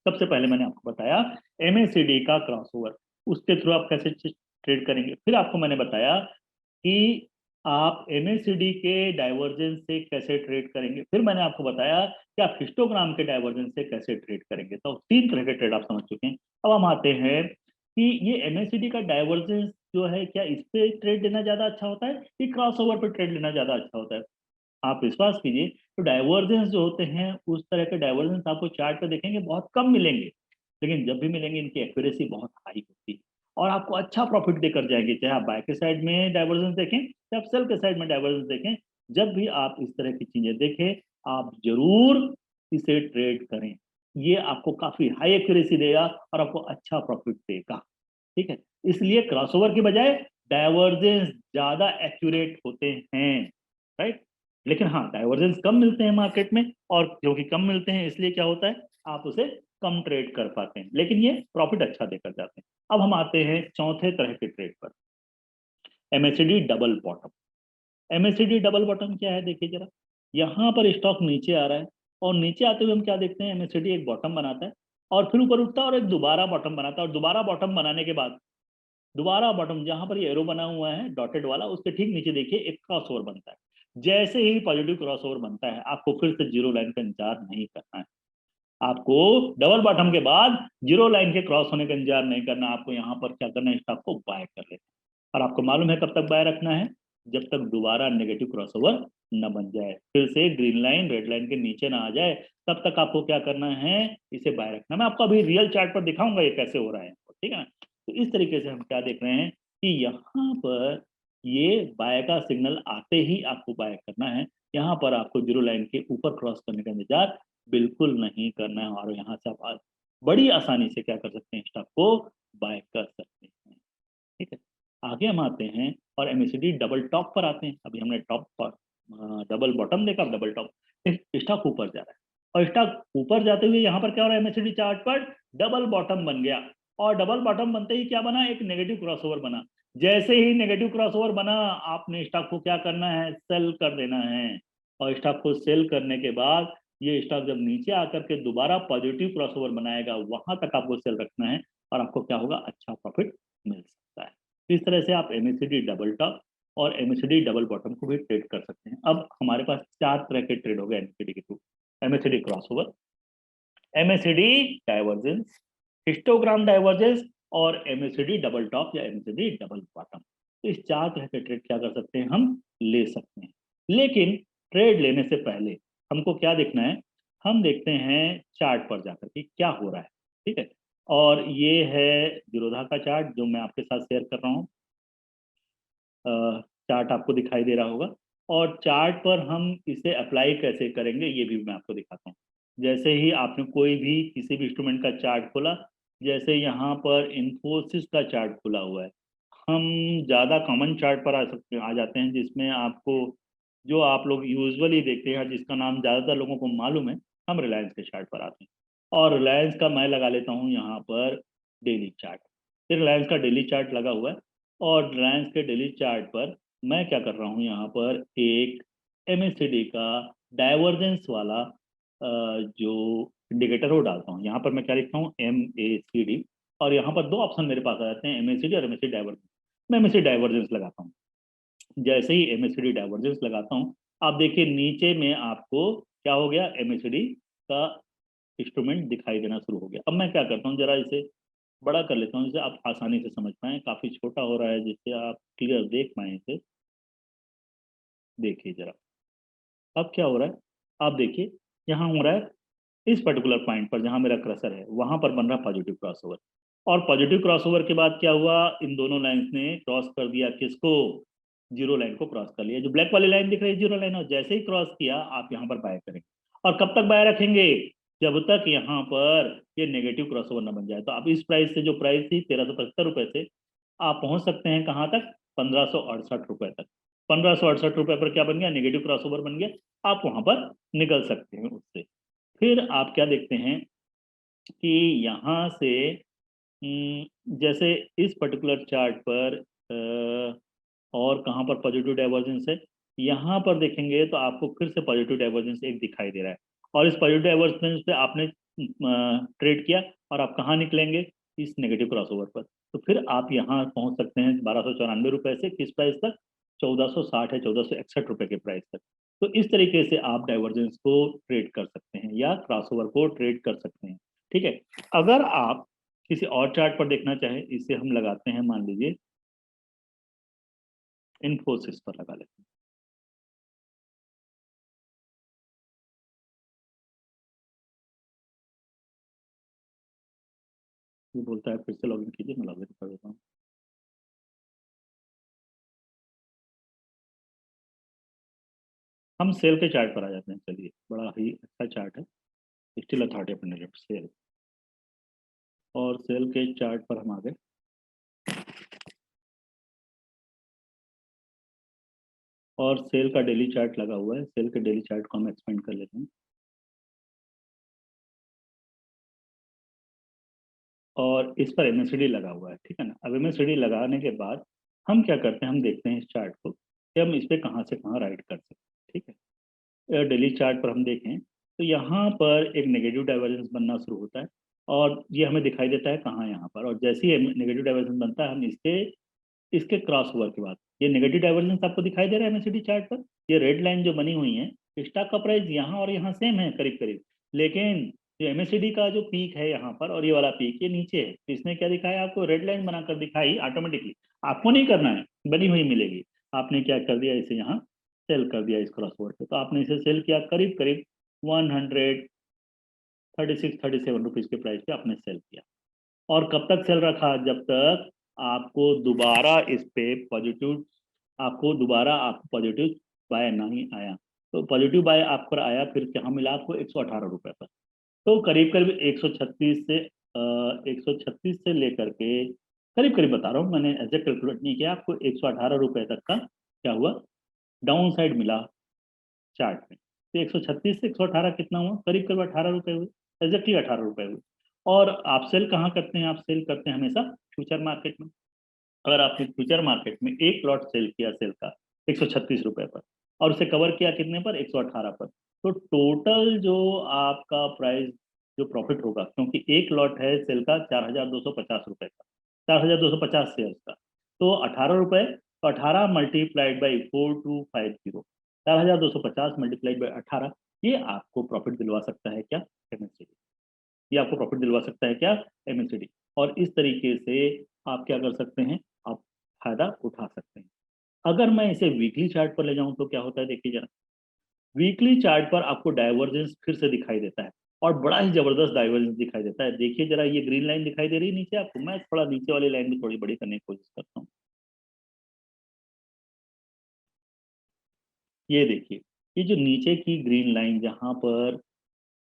सबसे पहले मैंने आपको बताया एमएसीडी का क्रॉसओवर, उसके थ्रू आप कैसे ट्रेड करेंगे। फिर आपको मैंने बताया कि आप एमएसीडी के डाइवर्जेंस से कैसे ट्रेड करेंगे। फिर मैंने आपको बताया कि आप हिस्टोग्राम के डाइवर्जेंस से कैसे ट्रेड करेंगे। तो तीन तरह के ट्रेड आप समझ चुके हैं। अब हम आते हैं कि ये एमएसीडी का डाइवर्जेंस जो है, क्या इस पे ट्रेड लेना ज्यादा अच्छा होता है कि क्रॉसओवर पे ट्रेड लेना ज्यादा अच्छा होता है। आप विश्वास कीजिए, तो डाइवर्जेंस जो होते हैं उस तरह के डाइवर्जेंस आपको चार्ट पे देखेंगे बहुत कम मिलेंगे, लेकिन जब भी मिलेंगे इनकी एक्यूरेसी बहुत हाई होती है और आपको अच्छा प्रॉफिट देकर जाएंगे। चाहे आप बाय के साइड में डाइवर्जेंस देखें, चाहे आप सेल के साइड में डाइवर्जेंस देखें, जब भी आप इस तरह की चीजें देखें, आप जरूर इसे ट्रेड करें। ये आपको काफी हाई एक्यूरेसी देगा और आपको अच्छा प्रॉफिट देगा। ठीक है, इसलिए क्रॉसओवर की बजाय डाइवर्जेंस ज्यादा एक्यूरेट होते हैं, राइट। लेकिन हाँ, डाइवर्जेंस कम मिलते हैं मार्केट में, और क्योंकि कम मिलते हैं इसलिए क्या होता है, आप उसे कम ट्रेड कर पाते हैं, लेकिन ये प्रॉफिट अच्छा देकर जाते हैं। अब हम आते हैं चौथे तरह के ट्रेड पर, MSCD double bottom. MSCD double bottom क्या है, देखिए जरा, यहाँ पर स्टॉक नीचे आ रहा है और नीचे आते हुए हम क्या देखते हैं, एमएससीडी एक बॉटम बनाता है और फिर ऊपर उठता है और एक दोबारा बॉटम बनाता है, और दोबारा बॉटम बनाने के बाद दोबारा बॉटम, जहां पर ये एरो बना हुआ है डॉटेड वाला, उसके ठीक नीचे देखिए एक क्रॉसओवर बनता है। जैसे ही पॉजिटिव क्रॉसओवर बनता है, आपको फिर से जीरो लाइन का इंतजार नहीं करना है। आपको डबल बॉटम के बाद जीरो लाइन के क्रॉस होने का इंतजार नहीं करना, आपको यहाँ पर क्या करना है, स्टॉक को बाय कर लेना है। और आपको मालूम है कब तक बाय रखना है, जब तक दोबारा नेगेटिव क्रॉसओवर न बन जाए, फिर से ग्रीन लाइन रेड लाइन के नीचे ना आ जाए, तब तक आपको क्या करना है, इसे बाय रखना। मैं आपको अभी रियल चार्ट पर दिखाऊंगा ये कैसे हो रहा है, ठीक है ना। तो इस तरीके से हम क्या देख रहे हैं कि यहाँ पर ये बाय का सिग्नल आते ही आपको बाय करना है। यहाँ पर आपको जीरो लाइन के ऊपर क्रॉस करने का इंतजार बिल्कुल नहीं करना है, और यहाँ से आप बड़ी आसानी से क्या कर सकते हैं, स्टॉक को बाय कर सकते हैं। ठीक है, आगे हम आते हैं और एमएससीडी डबल टॉप पर आते हैं। अभी हमने टॉप पर डबल बॉटम देखा, डबल टॉप, स्टॉक ऊपर जा रहा है और स्टॉक ऊपर जाते हुए यहाँ पर क्या हो रहा है, एमएससीडी चार्ट पर डबल बॉटम बन गया, और डबल बॉटम बनते ही क्या बना, एक नेगेटिव क्रॉसओवर बना। जैसे ही नेगेटिव क्रॉसओवर बना, आपने स्टॉक को क्या करना है, सेल कर देना है। और स्टॉक को सेल करने के बाद ये स्टॉक जब नीचे आकर के दोबारा पॉजिटिव क्रॉसओवर बनाएगा, वहां तक आपको सेल रखना है और आपको क्या होगा, अच्छा प्रॉफिट मिल सकता है। इस तरह से आप एमएससीडी डबल टॉप और एमएससीडी डबल बॉटम को भी ट्रेड कर सकते हैं। अब हमारे पास चार तरह के ट्रेड हो गए एमएससीडी के through, MSCD crossover, MSCD divergence, histogram divergence और एमएससीडी डबल टॉप या एमएससीडी डबल बॉटम। तो इस चार तरह के ट्रेड क्या कर सकते हैं, हम ले सकते हैं। लेकिन ट्रेड लेने से पहले हमको क्या देखना है, हम देखते हैं चार्ट पर जाकर के क्या हो रहा है। ठीक है, और ये है जीरोधा का चार्ट जो मैं आपके साथ शेयर कर रहा हूँ। चार्ट आपको दिखाई दे रहा होगा, और चार्ट पर हम इसे अप्लाई कैसे करेंगे ये भी मैं आपको दिखाता हूँ। जैसे ही आपने कोई भी किसी भी इंस्ट्रूमेंट का चार्ट खोला, जैसे यहाँ पर इन्फोसिस का चार्ट खुला हुआ है, हम ज़्यादा कॉमन चार्ट पर आ जाते हैं, जिसमें आपको, जो आप लोग यूजुअली देखते हैं, जिसका नाम ज़्यादातर लोगों को मालूम है, हम रिलायंस के चार्ट पर आते हैं और रिलायंस का मैं लगा लेता हूँ यहाँ पर डेली चार्ट। फिर रिलायंस का डेली चार्ट लगा हुआ है और रिलायंस के डेली चार्ट पर मैं क्या कर रहा हूँ, यहाँ पर एक MACD का डाइवर्जेंस वाला जो इंडिकेटर वो डालता हूँ। यहाँ पर मैं क्या लिखता हूँ, MACD, और यहाँ पर दो ऑप्शन मेरे पास आ जाते हैं, MACD और MACD डाइवर्जेंस। मैं MACD डाइवर्जेंस लगाता हूँ। जैसे ही MACD डाइवर्जेंस लगाता हूँ, आप देखिए नीचे में आपको क्या हो गया, MACD का इंस्ट्रूमेंट दिखाई देना शुरू हो गया। अब मैं क्या करता हूँ, जरा इसे बड़ा कर लेता हूँ जिससे आप आसानी से समझ पाए। काफी छोटा हो रहा है जिससे आप क्लियर देख पाए इसे। देखिए जरा अब क्या हो रहा है, आप देखिए यहाँ हो रहा है इस पर्टिकुलर पॉइंट पर जहां मेरा क्रसर है वहां पर बन रहा पॉजिटिव क्रॉसओवर। और पॉजिटिव क्रॉसओवर के बाद क्या हुआ, इन दोनों लाइंस ने क्रॉस कर दिया किसको, जीरो लाइन को क्रॉस कर लिया। जो ब्लैक वाली लाइन दिख रही है जीरो लाइन, और जैसे ही क्रॉस किया आप यहाँ पर बाय करेंगे। और कब तक बाय रखेंगे, जब तक यहाँ पर ये नेगेटिव क्रॉसओवर ना बन जाए। तो आप इस प्राइस से, जो प्राइस थी 1375 रुपए से, आप पहुंच सकते हैं कहाँ तक, 1568 रुपए तक। 1568 रुपए पर क्या बन गया, नेगेटिव क्रॉसओवर बन गया। आप वहां पर निकल सकते हैं उससे। फिर आप क्या देखते हैं कि यहाँ से जैसे इस पर्टिकुलर चार्ट पर और कहाँ पर पॉजिटिव डाइवर्जेंस है, यहाँ पर देखेंगे तो आपको फिर से पॉजिटिव डाइवर्जेंस एक दिखाई दे रहा है। और इस पॉजिटिव डाइवर्जेंस पे आपने ट्रेड किया और आप कहाँ निकलेंगे, इस नेगेटिव क्रॉसओवर पर। तो फिर आप यहाँ पहुंच सकते हैं 1294 रुपए से किस प्राइस तक, 1460 है 1461 रुपए के प्राइस तक। तो इस तरीके से आप डाइवर्जेंस को ट्रेड कर सकते हैं या क्रॉसओवर को ट्रेड कर सकते हैं। ठीक है, अगर आप किसी और चार्ट पर देखना चाहें, इसे हम लगाते हैं, मान लीजिए इन्फोसिस पर लगा लेते हैं। ये बोलता है फिर से लॉगिन कीजिए, मैं लॉगिन कर देता हूँ। हम सेल के चार्ट पर आ जाते हैं, चलिए बड़ा ही अच्छा चार्ट है, स्टिल अथॉरिटी अपने सेल। और सेल के चार्ट पर हम आ गए। और सेल का डेली चार्ट लगा हुआ है, सेल के डेली चार्ट को हम एक्सपेंड कर लेते हैं। और इस पर MACD लगा हुआ है, ठीक है ना। अब MACD लगाने के बाद हम क्या करते हैं, हम देखते हैं इस चार्ट को कि हम इस पर कहाँ से कहाँ राइट कर सकते हैं। ठीक है, डेली चार्ट पर हम देखें तो यहाँ पर एक नेगेटिव डाइवर्जेंस बनना शुरू होता है और ये हमें दिखाई देता है कहाँ, यहाँ पर। और जैसे ही नेगेटिव डाइवर्जेंस बनता है, हम इसके इसके क्रॉस ओवर के बाद ये नेगेटिव डाइवर्जेंस आपको दिखाई दे रहा है MACD चार्ट पर। ये रेड लाइन जो बनी हुई है, स्टॉक का प्राइस यहाँ और यहाँ सेम है करीब करीब, लेकिन जो MACD का जो पीक है यहाँ पर और ये वाला पीक ये नीचे है। तो इसने क्या दिखाया, आपको रेड लाइन बनाकर दिखाई ऑटोमेटिकली। आपको नहीं करना है, बनी हुई मिलेगी। आपने क्या कर दिया, इसे यहाँ सेल कर दिया इस क्रॉस ओवर पे। तो आपने इसे सेल किया करीब करीब 136-37 रुपीज के प्राइस पे आपने सेल किया। और कब तक सेल रखा, जब तक आपको दोबारा इस पे पॉजिटिव, आपको पॉजिटिव बाय नहीं आया। तो पॉजिटिव बाय आपको आया, फिर क्या मिला आपको, 118 रुपए पर। तो करीब करीब 136 से 136 से लेकर के करीब करीब बता रहा हूँ, मैंने एग्जैक्ट कैलकुलेट नहीं किया, आपको 118 रुपए तक का क्या हुआ, डाउन साइड मिला चार्ट में। तो 136 से 118 कितना हुआ, करीब करीब 18 रुपए हुए, एग्जैक्टली 18 रुपए हुए। और आप सेल कहाँ करते हैं, आप सेल करते हैं हमेशा फ्यूचर मार्केट में। अगर आपने फ्यूचर मार्केट में एक लॉट सेल किया सेल का 136 रुपए पर और उसे कवर किया कितने पर, 118 पर, तो टोटल जो आपका प्राइस, जो प्रॉफिट होगा, क्योंकि एक लॉट है सेल का 4250 रुपए का, 4250 शेयर का, तो 18 रुपए, तो 18 मल्टीप्लाइड बाई 4250, 4250 मल्टीप्लाइड बाई 18, ये आपको प्रॉफिट दिलवा सकता है क्या, MACD। ये आपको प्रॉफिट दिलवा सकता है क्या, MACD। और इस तरीके से आप क्या कर सकते हैं, आप फायदा उठा सकते हैं। अगर मैं इसे वीकली चार्ट पर ले जाऊं तो क्या होता है, देखिए जरा। वीकली चार्ट पर आपको डाइवर्जेंस फिर से दिखाई देता है और बड़ा ही जबरदस्त डाइवर्जेंस दिखाई देता है। देखिए जरा, ये ग्रीन लाइन दिखाई दे रही है नीचे आपको, मैं थोड़ा नीचे वाली लाइन भी थोड़ी बड़ी करने की कोशिश करता हूँ। ये देखिए, ये जो नीचे की ग्रीन लाइन जहां पर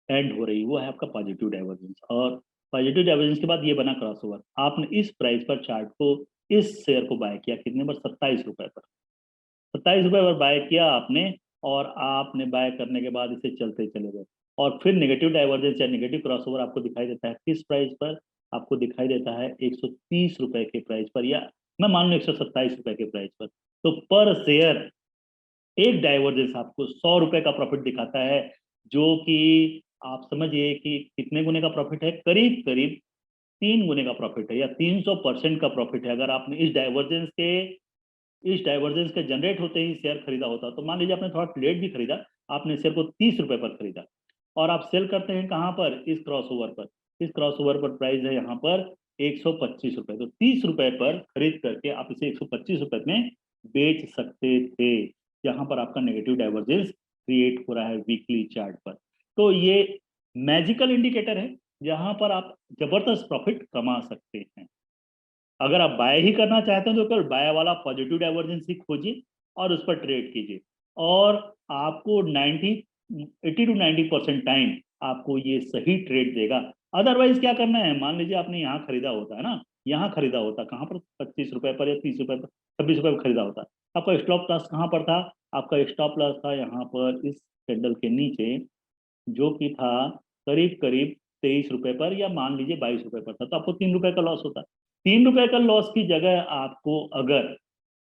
एंड हो रही, वो है आपका पॉजिटिव डाइवर्जेंस। और पॉजिटिव डाइवर्जेंस के बाद ये बना क्रॉसओवर। आपने इस प्राइस पर चार्ट को, इस शेयर को बाय किया कितने पर, 27 रुपए पर। 27 रुपए पर बाय किया आपने, और आपने बाय करने के बाद इसे चलते चले गए। और फिर नेगेटिव डाइवर्जेंस या नेगेटिव क्रॉसओवर आपको दिखाई देता है किस प्राइस पर? आपको दिखाई देता है 130 रुपए के प्राइस पर, या मैं मान लूँ 127 रुपए के प्राइस पर। तो पर शेयर एक डाइवर्जेंस आपको 100 रुपए का प्रॉफिट दिखाता है, जो कि आप समझिए कि कितने गुने का प्रॉफिट है, करीब करीब 3 गुने का प्रॉफिट है, या 300% का प्रॉफिट है। अगर आपने इस डाइवर्जेंस के जनरेट होते ही शेयर खरीदा होता, तो मान लीजिए आपने थोड़ा लेट भी खरीदा, आपने शेयर को 30 रुपए पर खरीदा और आप सेल करते हैं कहाँ पर? इस क्रॉसओवर पर। इस क्रॉसओवर पर प्राइस है यहाँ पर 125 रुपए। तो 30 रुपए पर खरीद करके आप इसे 125 रुपए में बेच सकते थे। यहाँ पर आपका नेगेटिव डाइवर्जेंस क्रिएट हो रहा है वीकली चार्ट पर। तो ये मैजिकल इंडिकेटर है जहां पर आप जबरदस्त प्रॉफिट कमा सकते हैं। अगर आप बाय ही करना चाहते हैं तो केवल बाय वाला पॉजिटिव डाइवर्जेंस ही खोजिए और उस पर ट्रेड कीजिए, और आपको 80 to 90% टाइम आपको ये सही ट्रेड देगा। अदरवाइज क्या करना है, मान लीजिए आपने यहाँ खरीदा होता है ना, यहाँ खरीदा होता कहाँ पर? 25 रुपए पर या 30 रुपए पर, 26 रुपए पर खरीदा होता। आपका स्टॉप लॉस कहाँ पर था? आपका स्टॉप लॉस था यहाँ पर इस कैंडल के नीचे, जो कि था करीब करीब 23 रुपए पर, या मान लीजिए 22 रुपए पर था। तो आपको 3 रुपए का लॉस होता। 3 रुपए का लॉस की जगह आपको अगर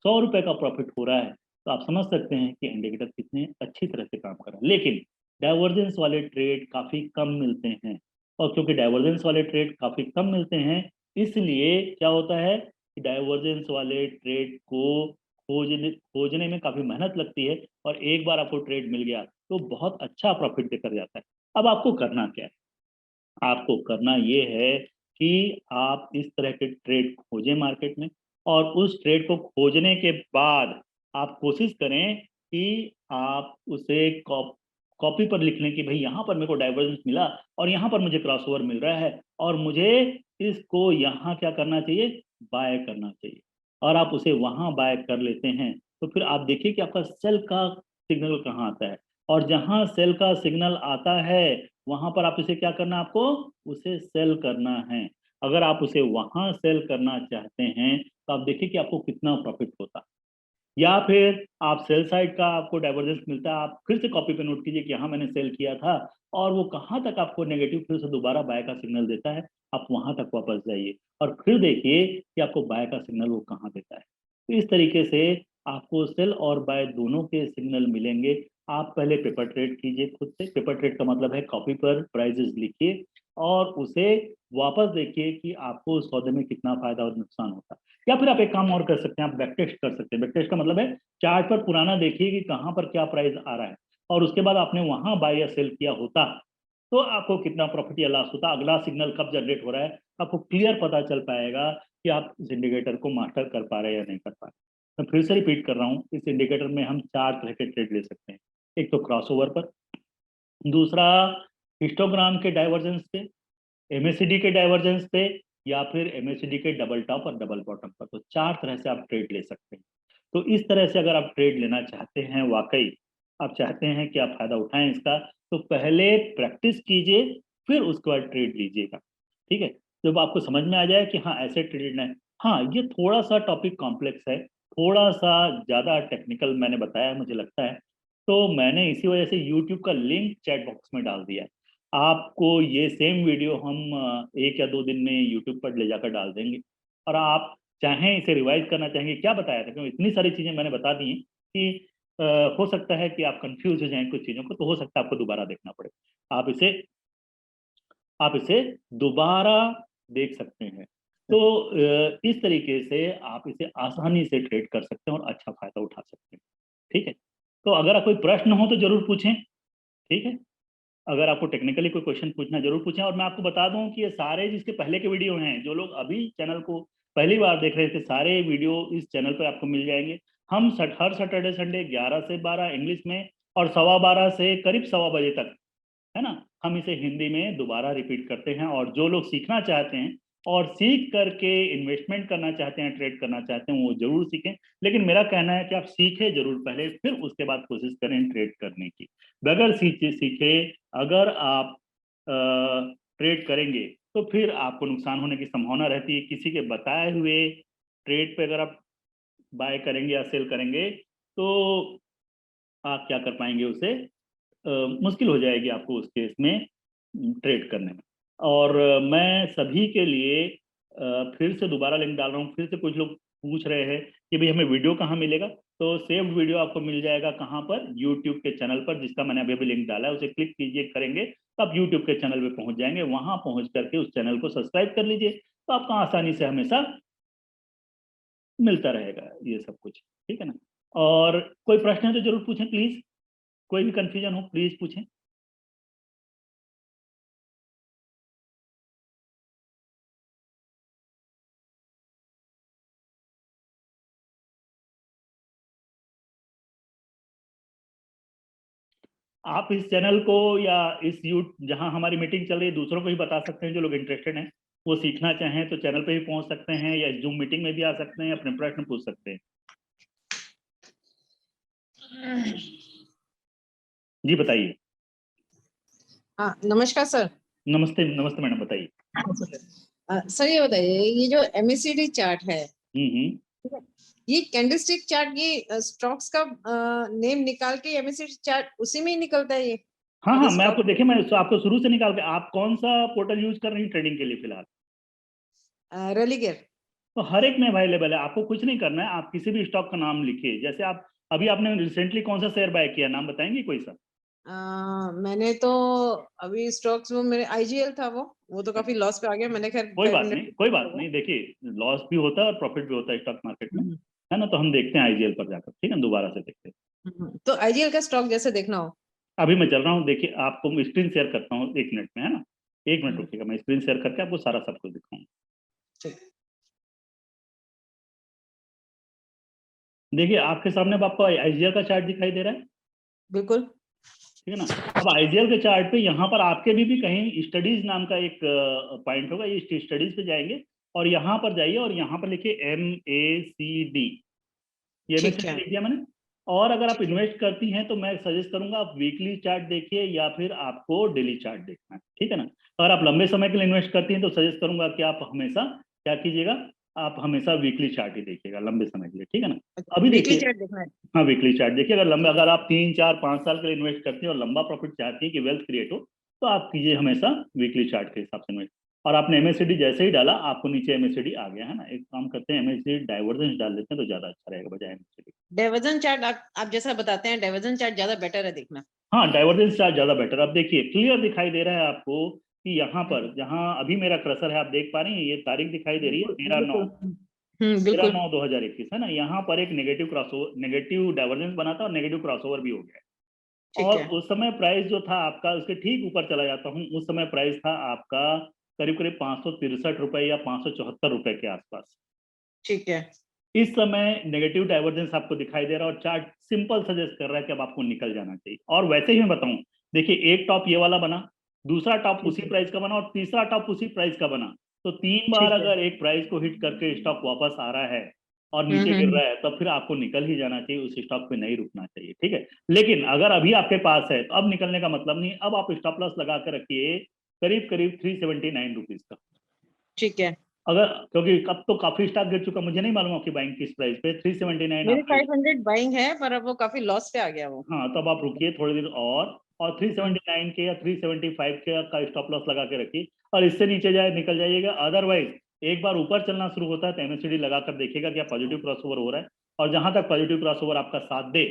100 रुपए का प्रॉफिट हो रहा है, तो आप समझ सकते हैं कि इंडिकेटर कितने अच्छी तरह से काम कर रहा है। लेकिन डाइवर्जेंस वाले ट्रेड काफी कम मिलते हैं, और क्योंकि डाइवर्जेंस वाले ट्रेड काफी कम मिलते हैं, इसलिए क्या होता है कि डाइवर्जेंस वाले ट्रेड को खोजने में काफी मेहनत लगती है, और एक बार आपको ट्रेड मिल गया तो बहुत अच्छा प्रॉफिट देकर जाता है। अब आपको करना क्या है? आपको करना ये है कि आप इस तरह के ट्रेड खोजें मार्केट में, और उस ट्रेड को खोजने के बाद आप कोशिश करें कि आप उसे कॉपी पर लिख लें कि भाई यहाँ पर मेरे को डाइवर्जेंस मिला और यहाँ पर मुझे क्रॉसओवर मिल रहा है, और मुझे इसको यहाँ क्या करना चाहिए? बाय करना चाहिए। और आप उसे वहां बाय कर लेते हैं, तो फिर आप देखिए कि आपका सेल का सिग्नल कहाँ आता है, और जहां सेल का सिग्नल आता है वहां पर आप इसे क्या करना है? आपको उसे सेल करना है। अगर आप उसे वहां सेल करना चाहते हैं तो आप देखिए कि आपको कितना प्रॉफिट होता। या फिर आप सेल साइड का आपको डाइवर्जेंस मिलता है, आप फिर से कॉपी पे नोट कीजिए कि हाँ मैंने सेल किया था, और वो कहाँ तक आपको नेगेटिव फिर से दोबारा बाय का सिग्नल देता है, आप वहां तक वापस जाइए और फिर देखिए कि आपको बाय का सिग्नल वो कहाँ देता है। तो इस तरीके से आपको सेल और बाय दोनों के सिग्नल मिलेंगे। आप पहले पेपर ट्रेड कीजिए खुद से। पेपर ट्रेड का मतलब है कॉपी पर प्राइजेस लिखिए और उसे वापस देखिए कि आपको उस सौदे में कितना फायदा और नुकसान होता है। या फिर आप एक काम और कर सकते हैं, आप बैक टेस्ट कर सकते हैं। बैक टेस्ट का मतलब है चार्ट पर पुराना देखिए कि कहाँ पर क्या प्राइस आ रहा है, और उसके बाद आपने वहां बाय या सेल किया होता तो आपको कितना प्रॉफिट या लॉस होता, अगला सिग्नल कब जनरेट हो रहा है, आपको क्लियर पता चल पाएगा कि आप इस इंडिकेटर को मास्टर कर पा रहे हैं या नहीं कर पा रहे। मैं फिर से रिपीट कर रहा हूँ, इस इंडिकेटर में हम 4 तरह के ट्रेड ले सकते हैं। एक तो क्रॉसओवर पर, दूसरा हिस्टोग्राम के डाइवर्जेंस पे, एमएसीडी के डाइवर्जेंस पे, या फिर एमएसीडी के डबल टॉप और डबल बॉटम पर। तो 4 तरह से आप ट्रेड ले सकते हैं। तो इस तरह से अगर आप ट्रेड लेना चाहते हैं, वाकई आप चाहते हैं कि आप फायदा उठाएं इसका, तो पहले प्रैक्टिस कीजिए, फिर उसके बाद ट्रेड लीजिएगा। ठीक है? जब आपको समझ में आ जाए कि हाँ ऐसे ट्रेड लेना है। हाँ, ये थोड़ा सा टॉपिक कॉम्प्लेक्स है, थोड़ा सा ज्यादा टेक्निकल मैंने बताया मुझे लगता है, तो मैंने इसी वजह से यूट्यूब का लिंक चैट बॉक्स में डाल दिया है। आपको ये सेम वीडियो हम 1 या 2 दिन में यूट्यूब पर ले जाकर डाल देंगे, और आप चाहें इसे रिवाइज करना चाहेंगे क्या बताया था, क्योंकि इतनी सारी चीजें मैंने बता दी हैं कि हो सकता है कि आप कंफ्यूज हो जाएं कुछ चीजों को, तो हो सकता है आपको दोबारा देखना पड़े। आप इसे दोबारा देख सकते हैं। तो इस तरीके से आप इसे आसानी से ट्रेड कर सकते हैं और अच्छा फायदा उठा सकते हैं। ठीक है? तो अगर आप कोई प्रश्न हो तो जरूर पूछें। ठीक है? अगर आपको टेक्निकली कोई क्वेश्चन पूछना जरूर पूछें। और मैं आपको बता दूं कि ये सारे जिसके पहले के वीडियो हैं, जो लोग अभी चैनल को पहली बार देख रहे थे, सारे वीडियो इस चैनल पर आपको मिल जाएंगे। हम हर सैटरडे संडे 11 से 12 इंग्लिश में और 12:15 से करीब 1:15 बजे तक, है ना, हम इसे हिंदी में दोबारा रिपीट करते हैं। और जो लोग सीखना चाहते हैं और सीख करके इन्वेस्टमेंट करना चाहते हैं, ट्रेड करना चाहते हैं, वो जरूर सीखें। लेकिन मेरा कहना है कि आप सीखें जरूर पहले, फिर उसके बाद कोशिश करें ट्रेड करने की। बगैर सीखे अगर आप ट्रेड करेंगे तो फिर आपको नुकसान होने की संभावना रहती है। किसी के बताए हुए ट्रेड पे अगर आप बाय करेंगे या सेल करेंगे तो आप क्या कर पाएंगे, उसे मुश्किल हो जाएगी आपको उस केस में ट्रेड करने में। और मैं सभी के लिए फिर से दोबारा लिंक डाल रहा हूँ। फिर से कुछ लोग पूछ रहे हैं कि भाई हमें वीडियो कहाँ मिलेगा, तो सेव्ड वीडियो आपको मिल जाएगा कहाँ पर, यूट्यूब के चैनल पर, जिसका मैंने अभी अभी लिंक डाला है, उसे क्लिक कीजिए करेंगे तो आप यूट्यूब के चैनल पे पहुंच जाएंगे। वहां पहुंच करके उस चैनल को सब्सक्राइब कर लीजिए, तो आपको आसानी से हमेशा मिलता रहेगा ये सब कुछ, ठीक है ना। और कोई प्रश्न है तो जरूर पूछें प्लीज, कोई भी कंफ्यूजन हो प्लीज पूछें। आप इस चैनल को या इस जहां हमारी मीटिंग चल रही है दूसरों को भी बता सकते हैं, जो लोग इंटरेस्टेड हैं वो सीखना चाहें तो चैनल पे भी पहुंच सकते हैं, या जूम मीटिंग में भी आ सकते हैं, अपने प्रश्न पूछ सकते हैं। जी बताइए। हाँ, नमस्कार सर। नमस्ते नमस्ते मैडम, बताइए। सर ये बताइए, ये जो एमएसीडी चार्ट है, हम्म। ठीक है, ये कैंडलस्टिक चार्ट, ये स्टॉक्स का नेम निकाल के एमएसीडी चार्ट उसी में ही निकलता है ये? हाँ हाँ, मतलब मैं आपको स्टॉक देखिए, मैं आपको शुरू से निकाल के, आप कौन सा पोर्टल यूज कर रही हैं ट्रेडिंग के लिए फिलहाल? रेलिगेयर। तो हर एक में अवेलेबल है, आपको कुछ नहीं करना है। आप किसी भी स्टॉक का नाम लिखिए, जैसे आप अभी आपने रिसेंटली कौन सा शेयर बाय किया, नाम बताएंगे कोई सा? मैंने तो अभी स्टॉक्स, वो मेरे आईजीएल था, वो तो काफी लॉस पे आ गया। मैंने खैर कोई 5 बात नहीं, मिनट। कोई बात नहीं, देखिए लॉस भी होता है और प्रॉफिट भी होता है स्टॉक मार्केट में, है ना। तो हम देखते हैं आईजीएल पर जाकर, ठीक है, दोबारा से देखते हैं। तो आईजीएल का स्टॉक जैसे देखना हो। अभी मैं चल रहा हूँ, देखिए आपको स्क्रीन शेयर करता हूँ 1 मिनट में, है ना। 1 मिनट हम्म, रुकिएगा, मैं स्क्रीन शेयर करके आपको सारा सब कुछ दिखाऊंगा। ठीक। देखिए आपके सामने अब आपको आईजीएल का चार्ट दिखाई दे रहा है, बिल्कुल। ठीक है ना। अब आईजीएल के चार्ट पे यहाँ पर आपके भी कहीं स्टडीज नाम का एक पॉइंट होगा, ये स्टडीज पे जाएंगे और यहाँ पर जाइए और यहाँ पर लिखिए MACD, ये ठीक MACD है। लिख दिया मैंने। और अगर आप ठीक है। इन्वेस्ट करती हैं तो मैं सजेस्ट करूंगा आप वीकली चार्ट देखिए या फिर आपको डेली चार्ट देखना है, ठीक है ना। अगर आप लंबे समय के लिए इन्वेस्ट करती हैं तो सजेस्ट करूंगा कि आप हमेशा क्या कीजिएगा, आप हमेशा वीकली चार्ट ही देखिएगा लंबे समय के लिए, ठीक है ना। अभी वीकली देखिए, चार्ट देखना है। हाँ वीकली चार्ट देखिए। अगर लंबा, अगर आप 3 4 5 साल के लिए इन्वेस्ट करती हैं और लंबा प्रॉफिट चाहती हैं कि वेल्थ क्रिएट हो, तो आप कीजिए हमेशा वीकली चार्ट के हिसाब से इन्वेस्ट। और आपने MACD जैसे ही डाला आपको नीचे MACD आ गया, है ना। एक काम करते हैं, MACD डाइवर्जेंस डाल देते हैं तो ज्यादा अच्छा रहेगा बजाय MACD। डाइवर्जन चार्ट आप जैसा बताते हैं, डाइवर्जन चार्ट ज्यादा बेटर है देखना। हाँ डाइवर्जेंस चार्ट ज्यादा बेटर। अब देखिए क्लियर दिखाई दे रहा है आपको कि यहाँ पर जहाँ अभी मेरा क्रसर है, आप देख पा रही हैं, ये तारीख दिखाई दे रही है बिल्कुल 13/9, बिल्कुल। 13 बिल्कुल। 9 2021, है ना। यहाँ पर एक नेगेटिव क्रॉसओवर, नेगेटिव डाइवर्जेंस बना था और नेगेटिव क्रॉसओवर भी हो गया है। ठीक और है। उस समय प्राइस जो था आपका, उसके ठीक ऊपर चला जाता हूँ, उस समय प्राइस था आपका करीब करीब 563 रुपए या 574 रुपए के आसपास। ठीक है। इस समय नेगेटिव डाइवर्जेंस आपको दिखाई दे रहा है और चार्ट सिंपल सजेस्ट कर रहा है कि अब आपको निकल जाना चाहिए। और वैसे ही मैं बताऊं, देखिए एक टॉप ये वाला बना, दूसरा टॉप ठीक उसी है। प्राइस का बना और तीसरा टॉप उसी प्राइस का बना। तो 3 बार ठीक है। अगर एक प्राइस को हिट करके स्टॉक वापस आ रहा है और नीचे गिर रहा है, तब फिर आपको निकल ही जाना चाहिए, उस स्टॉक पे नहीं रुकना चाहिए, ठीक है। लेकिन अगर अभी आपके पास है तो अब निकलने का मतलब नहीं, अब आप स्टॉप लॉस लगा कर रखिए करीब करीब 379 रुपीज का। ठीक है। अगर, क्योंकि अब तो काफी स्टॉक गिर चुका, मुझे नहीं मालूम आपकी बाइंग किस प्राइस पे, 379 मेरी आपका। 500 बाइंग है, पर अब वो काफी लॉस पे आ गया वो। हाँ तब आप रुकिए थोड़ी देर और 379 के या 375 के का स्टॉप लॉस लगा के रखिए। और इससे नीचे जाए निकल जाइएगा। अदरवाइज एक बार ऊपर चलना शुरू होता है तो MACD लगाकर देखिएगा क्या पॉजिटिव क्रॉसओवर हो रहा है, और जहां तक पॉजिटिव क्रॉसओवर आपका साथ दे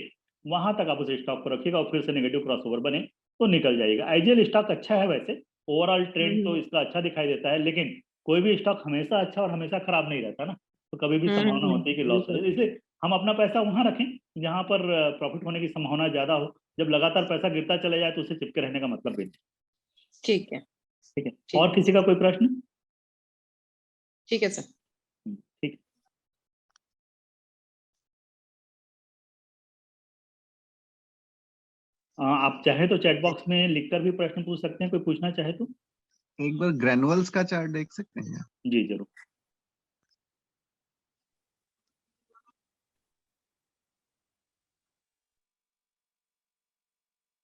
वहां तक आप उस स्टॉक को रखिएगा, और फिर से नेगेटिव क्रॉसओवर बने तो निकल जाएगा। आईजीएल स्टॉक अच्छा है वैसे, ओवरऑल ट्रेंड तो इसका अच्छा दिखाई देता है, लेकिन कोई भी स्टॉक हमेशा अच्छा और हमेशा खराब नहीं रहता ना। तो कभी भी संभावना होती है कि लॉस हो बिल्कुल। जाए, इसलिए हम अपना पैसा वहां रखें जहां पर प्रॉफिट होने की संभावना ज्यादा हो। जब लगातार पैसा गिरता चले जाए तो उसे चिपके रहने का मतलब भी नहीं, ठीक है। ठीक है। ठीक और किसी का कोई प्रश्न? ठीक है सर। ठीक। आप चाहे तो चैट बॉक्स में लिखकर भी प्रश्न पूछ सकते हैं, कोई पूछना चाहे तो। एक बार ग्रेनुअल्स का चार्ट देख सकते हैं? जी जरूर।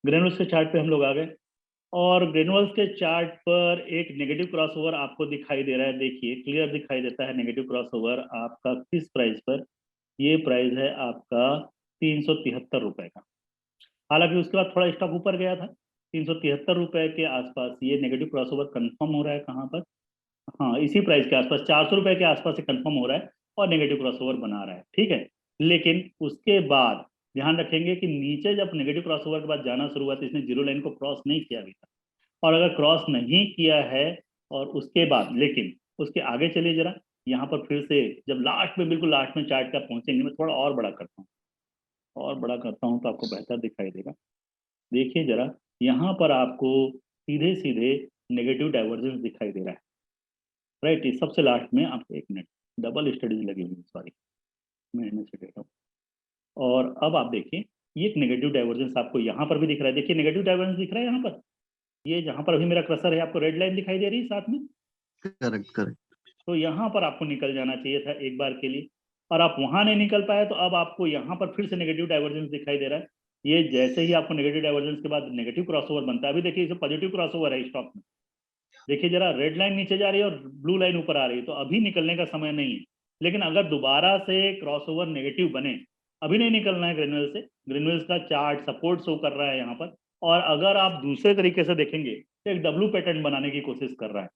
ग्रेनुअल्स के चार्ट पे हम लोग आ गए, और ग्रेनुअल्स के चार्ट पर एक नेगेटिव क्रॉसओवर आपको दिखाई दे रहा है। देखिए क्लियर दिखाई देता है नेगेटिव क्रॉसओवर आपका किस प्राइस पर, ये प्राइस है आपका 373 रुपए का। हालांकि उसके बाद थोड़ा स्टॉक ऊपर गया था 373 रुपए के आसपास। ये नेगेटिव क्रॉसओवर कंफर्म हो रहा है कहाँ पर, हाँ इसी प्राइस के आसपास 400 रुपए के आसपास से कंफर्म हो रहा है और नेगेटिव क्रॉसओवर बना रहा है, ठीक है। लेकिन उसके बाद ध्यान रखेंगे कि नीचे जब नेगेटिव क्रॉसओवर के बाद जाना शुरू हुआ तो इसने जीरो लाइन को क्रॉस नहीं किया अभी तक, और अगर क्रॉस नहीं किया है और उसके बाद लेकिन उसके आगे चलिए जरा, यहाँ पर फिर से जब लास्ट में बिल्कुल लास्ट में चार्ट का पहुंचेंगे, मैं थोड़ा और बड़ा करता हूँ, और बड़ा करता हूँ तो आपको बेहतर दिखाई देगा। देखिए जरा, यहाँ पर आपको सीधे सीधे नेगेटिव डाइवर्जेंस दिखाई दे रहा है, राइट। इस सबसे लास्ट में आपको एक मिनट, डबल स्टडीज लगी हुई, सॉरी मैं इन्हें से देता हूँ। और अब आप देखिए ये एक नेगेटिव डाइवर्जेंस आपको यहाँ पर भी दिख रहा है, देखिए नेगेटिव डाइवर्जेंस दिख रहा है यहाँ पर, ये जहाँ पर अभी मेरा कर्सर है आपको रेड लाइन दिखाई दे रही है साथ में, करेक्ट करेक्ट। तो यहाँ पर आपको निकल जाना चाहिए था एक बार के लिए, और आप वहां नहीं निकल पाए तो अब आपको यहाँ पर फिर से नेगेटिव डाइवर्जेंस दिखाई दे रहा है। ये जैसे ही आपको नेगेटिव डाइवर्जेंस के बाद नेगेटिव क्रॉसओवर बनता है, अभी देखिए इसे पॉजिटिव क्रॉसओवर है स्टॉक में, देखिए जरा रेड लाइन नीचे जा रही है और ब्लू लाइन ऊपर आ रही है, तो अभी निकलने का समय नहीं है। लेकिन अगर दोबारा से क्रॉसओवर नेगेटिव बने, अभी नहीं निकलना है ग्रेनुअल से, ग्रेनुअल्स का चार्ट सपोर्ट शो कर रहा है यहाँ पर, और अगर आप दूसरे तरीके से देखेंगे तो एक डब्लू पैटर्न बनाने की कोशिश कर रहा है।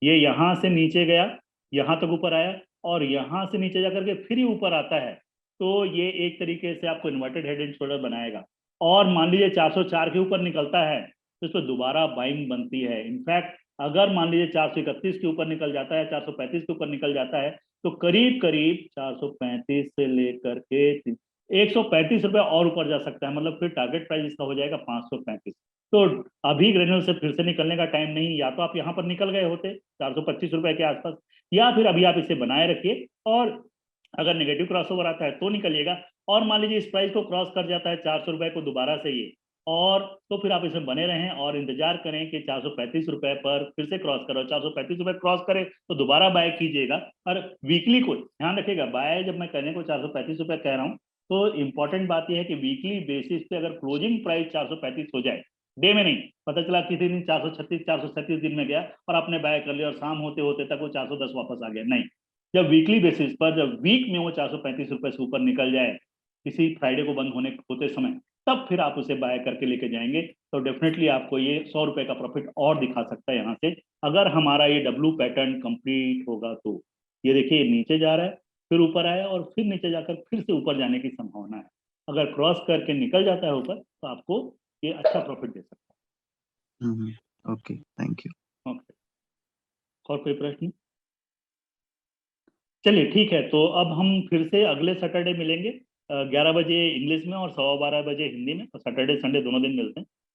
ये यहाँ से नीचे गया, यहाँ तक ऊपर आया, और यहाँ से नीचे जाकर के फिर ही ऊपर आता है, तो ये एक तरीके से आपको इन्वर्टेड हेड एंड शोल्डर बनाएगा। और मान लीजिए 404 के ऊपर निकलता है तो इस पर दोबारा बाइंग बनती है। इनफैक्ट अगर मान लीजिए 431 के ऊपर निकल जाता है, 435 के ऊपर निकल जाता है, तो करीब करीब 435 से लेकर के 135 रुपए और ऊपर जा सकता है, मतलब फिर टारगेट प्राइस इसका हो जाएगा 535। तो अभी ग्रेनुअल से फिर से निकलने का टाइम नहीं, या तो आप यहाँ पर निकल गए होते 425 रुपए के आसपास, या फिर अभी आप इसे बनाए रखिए, और अगर नेगेटिव क्रॉसओवर आता है तो निकलिएगा। और मान लीजिए इस प्राइस को क्रॉस कर जाता है 400 रुपए को दोबारा से ये, और तो फिर आप इसमें बने रहें और इंतजार करें कि 435 रुपए पर फिर से क्रॉस करो, 435 रुपए क्रॉस करे तो दोबारा बाय कीजिएगा। और वीकली को ध्यान रखिएगा, बाय जब मैं कहने को 435 रुपए कह रहा हूँ तो इंपॉर्टेंट बात यह है कि वीकली बेसिस पे अगर क्लोजिंग प्राइस 435 हो जाए, डे में नहीं, पता चला किसी दिन 436 437 दिन में गया और आपने बाय कर लिया और शाम होते होते तक वो 410 वापस आ गया, नहीं। जब वीकली बेसिस पर, जब वीक में वो 435 रुपए से ऊपर निकल जाए किसी फ्राइडे को बंद होते समय, तब फिर आप उसे बाय करके लेके जाएंगे, तो डेफिनेटली आपको ये 100 रुपए का प्रॉफिट और दिखा सकता है यहाँ से, अगर हमारा ये डब्लू पैटर्न कंप्लीट होगा तो। ये देखिए नीचे जा रहा है, फिर ऊपर आया और फिर नीचे जाकर फिर से ऊपर जाने की संभावना है। अगर क्रॉस करके निकल जाता है ऊपर तो आपको ये अच्छा प्रॉफिट दे सकता है। Okay, thank you. ओके, और कोई प्रश्न? चलिए ठीक है, तो अब हम फिर से अगले सैटरडे मिलेंगे 11 बजे इंग्लिश में और 12:15 बजे हिंदी में, तो सैटरडे संडे दोनों दिन मिलते हैं।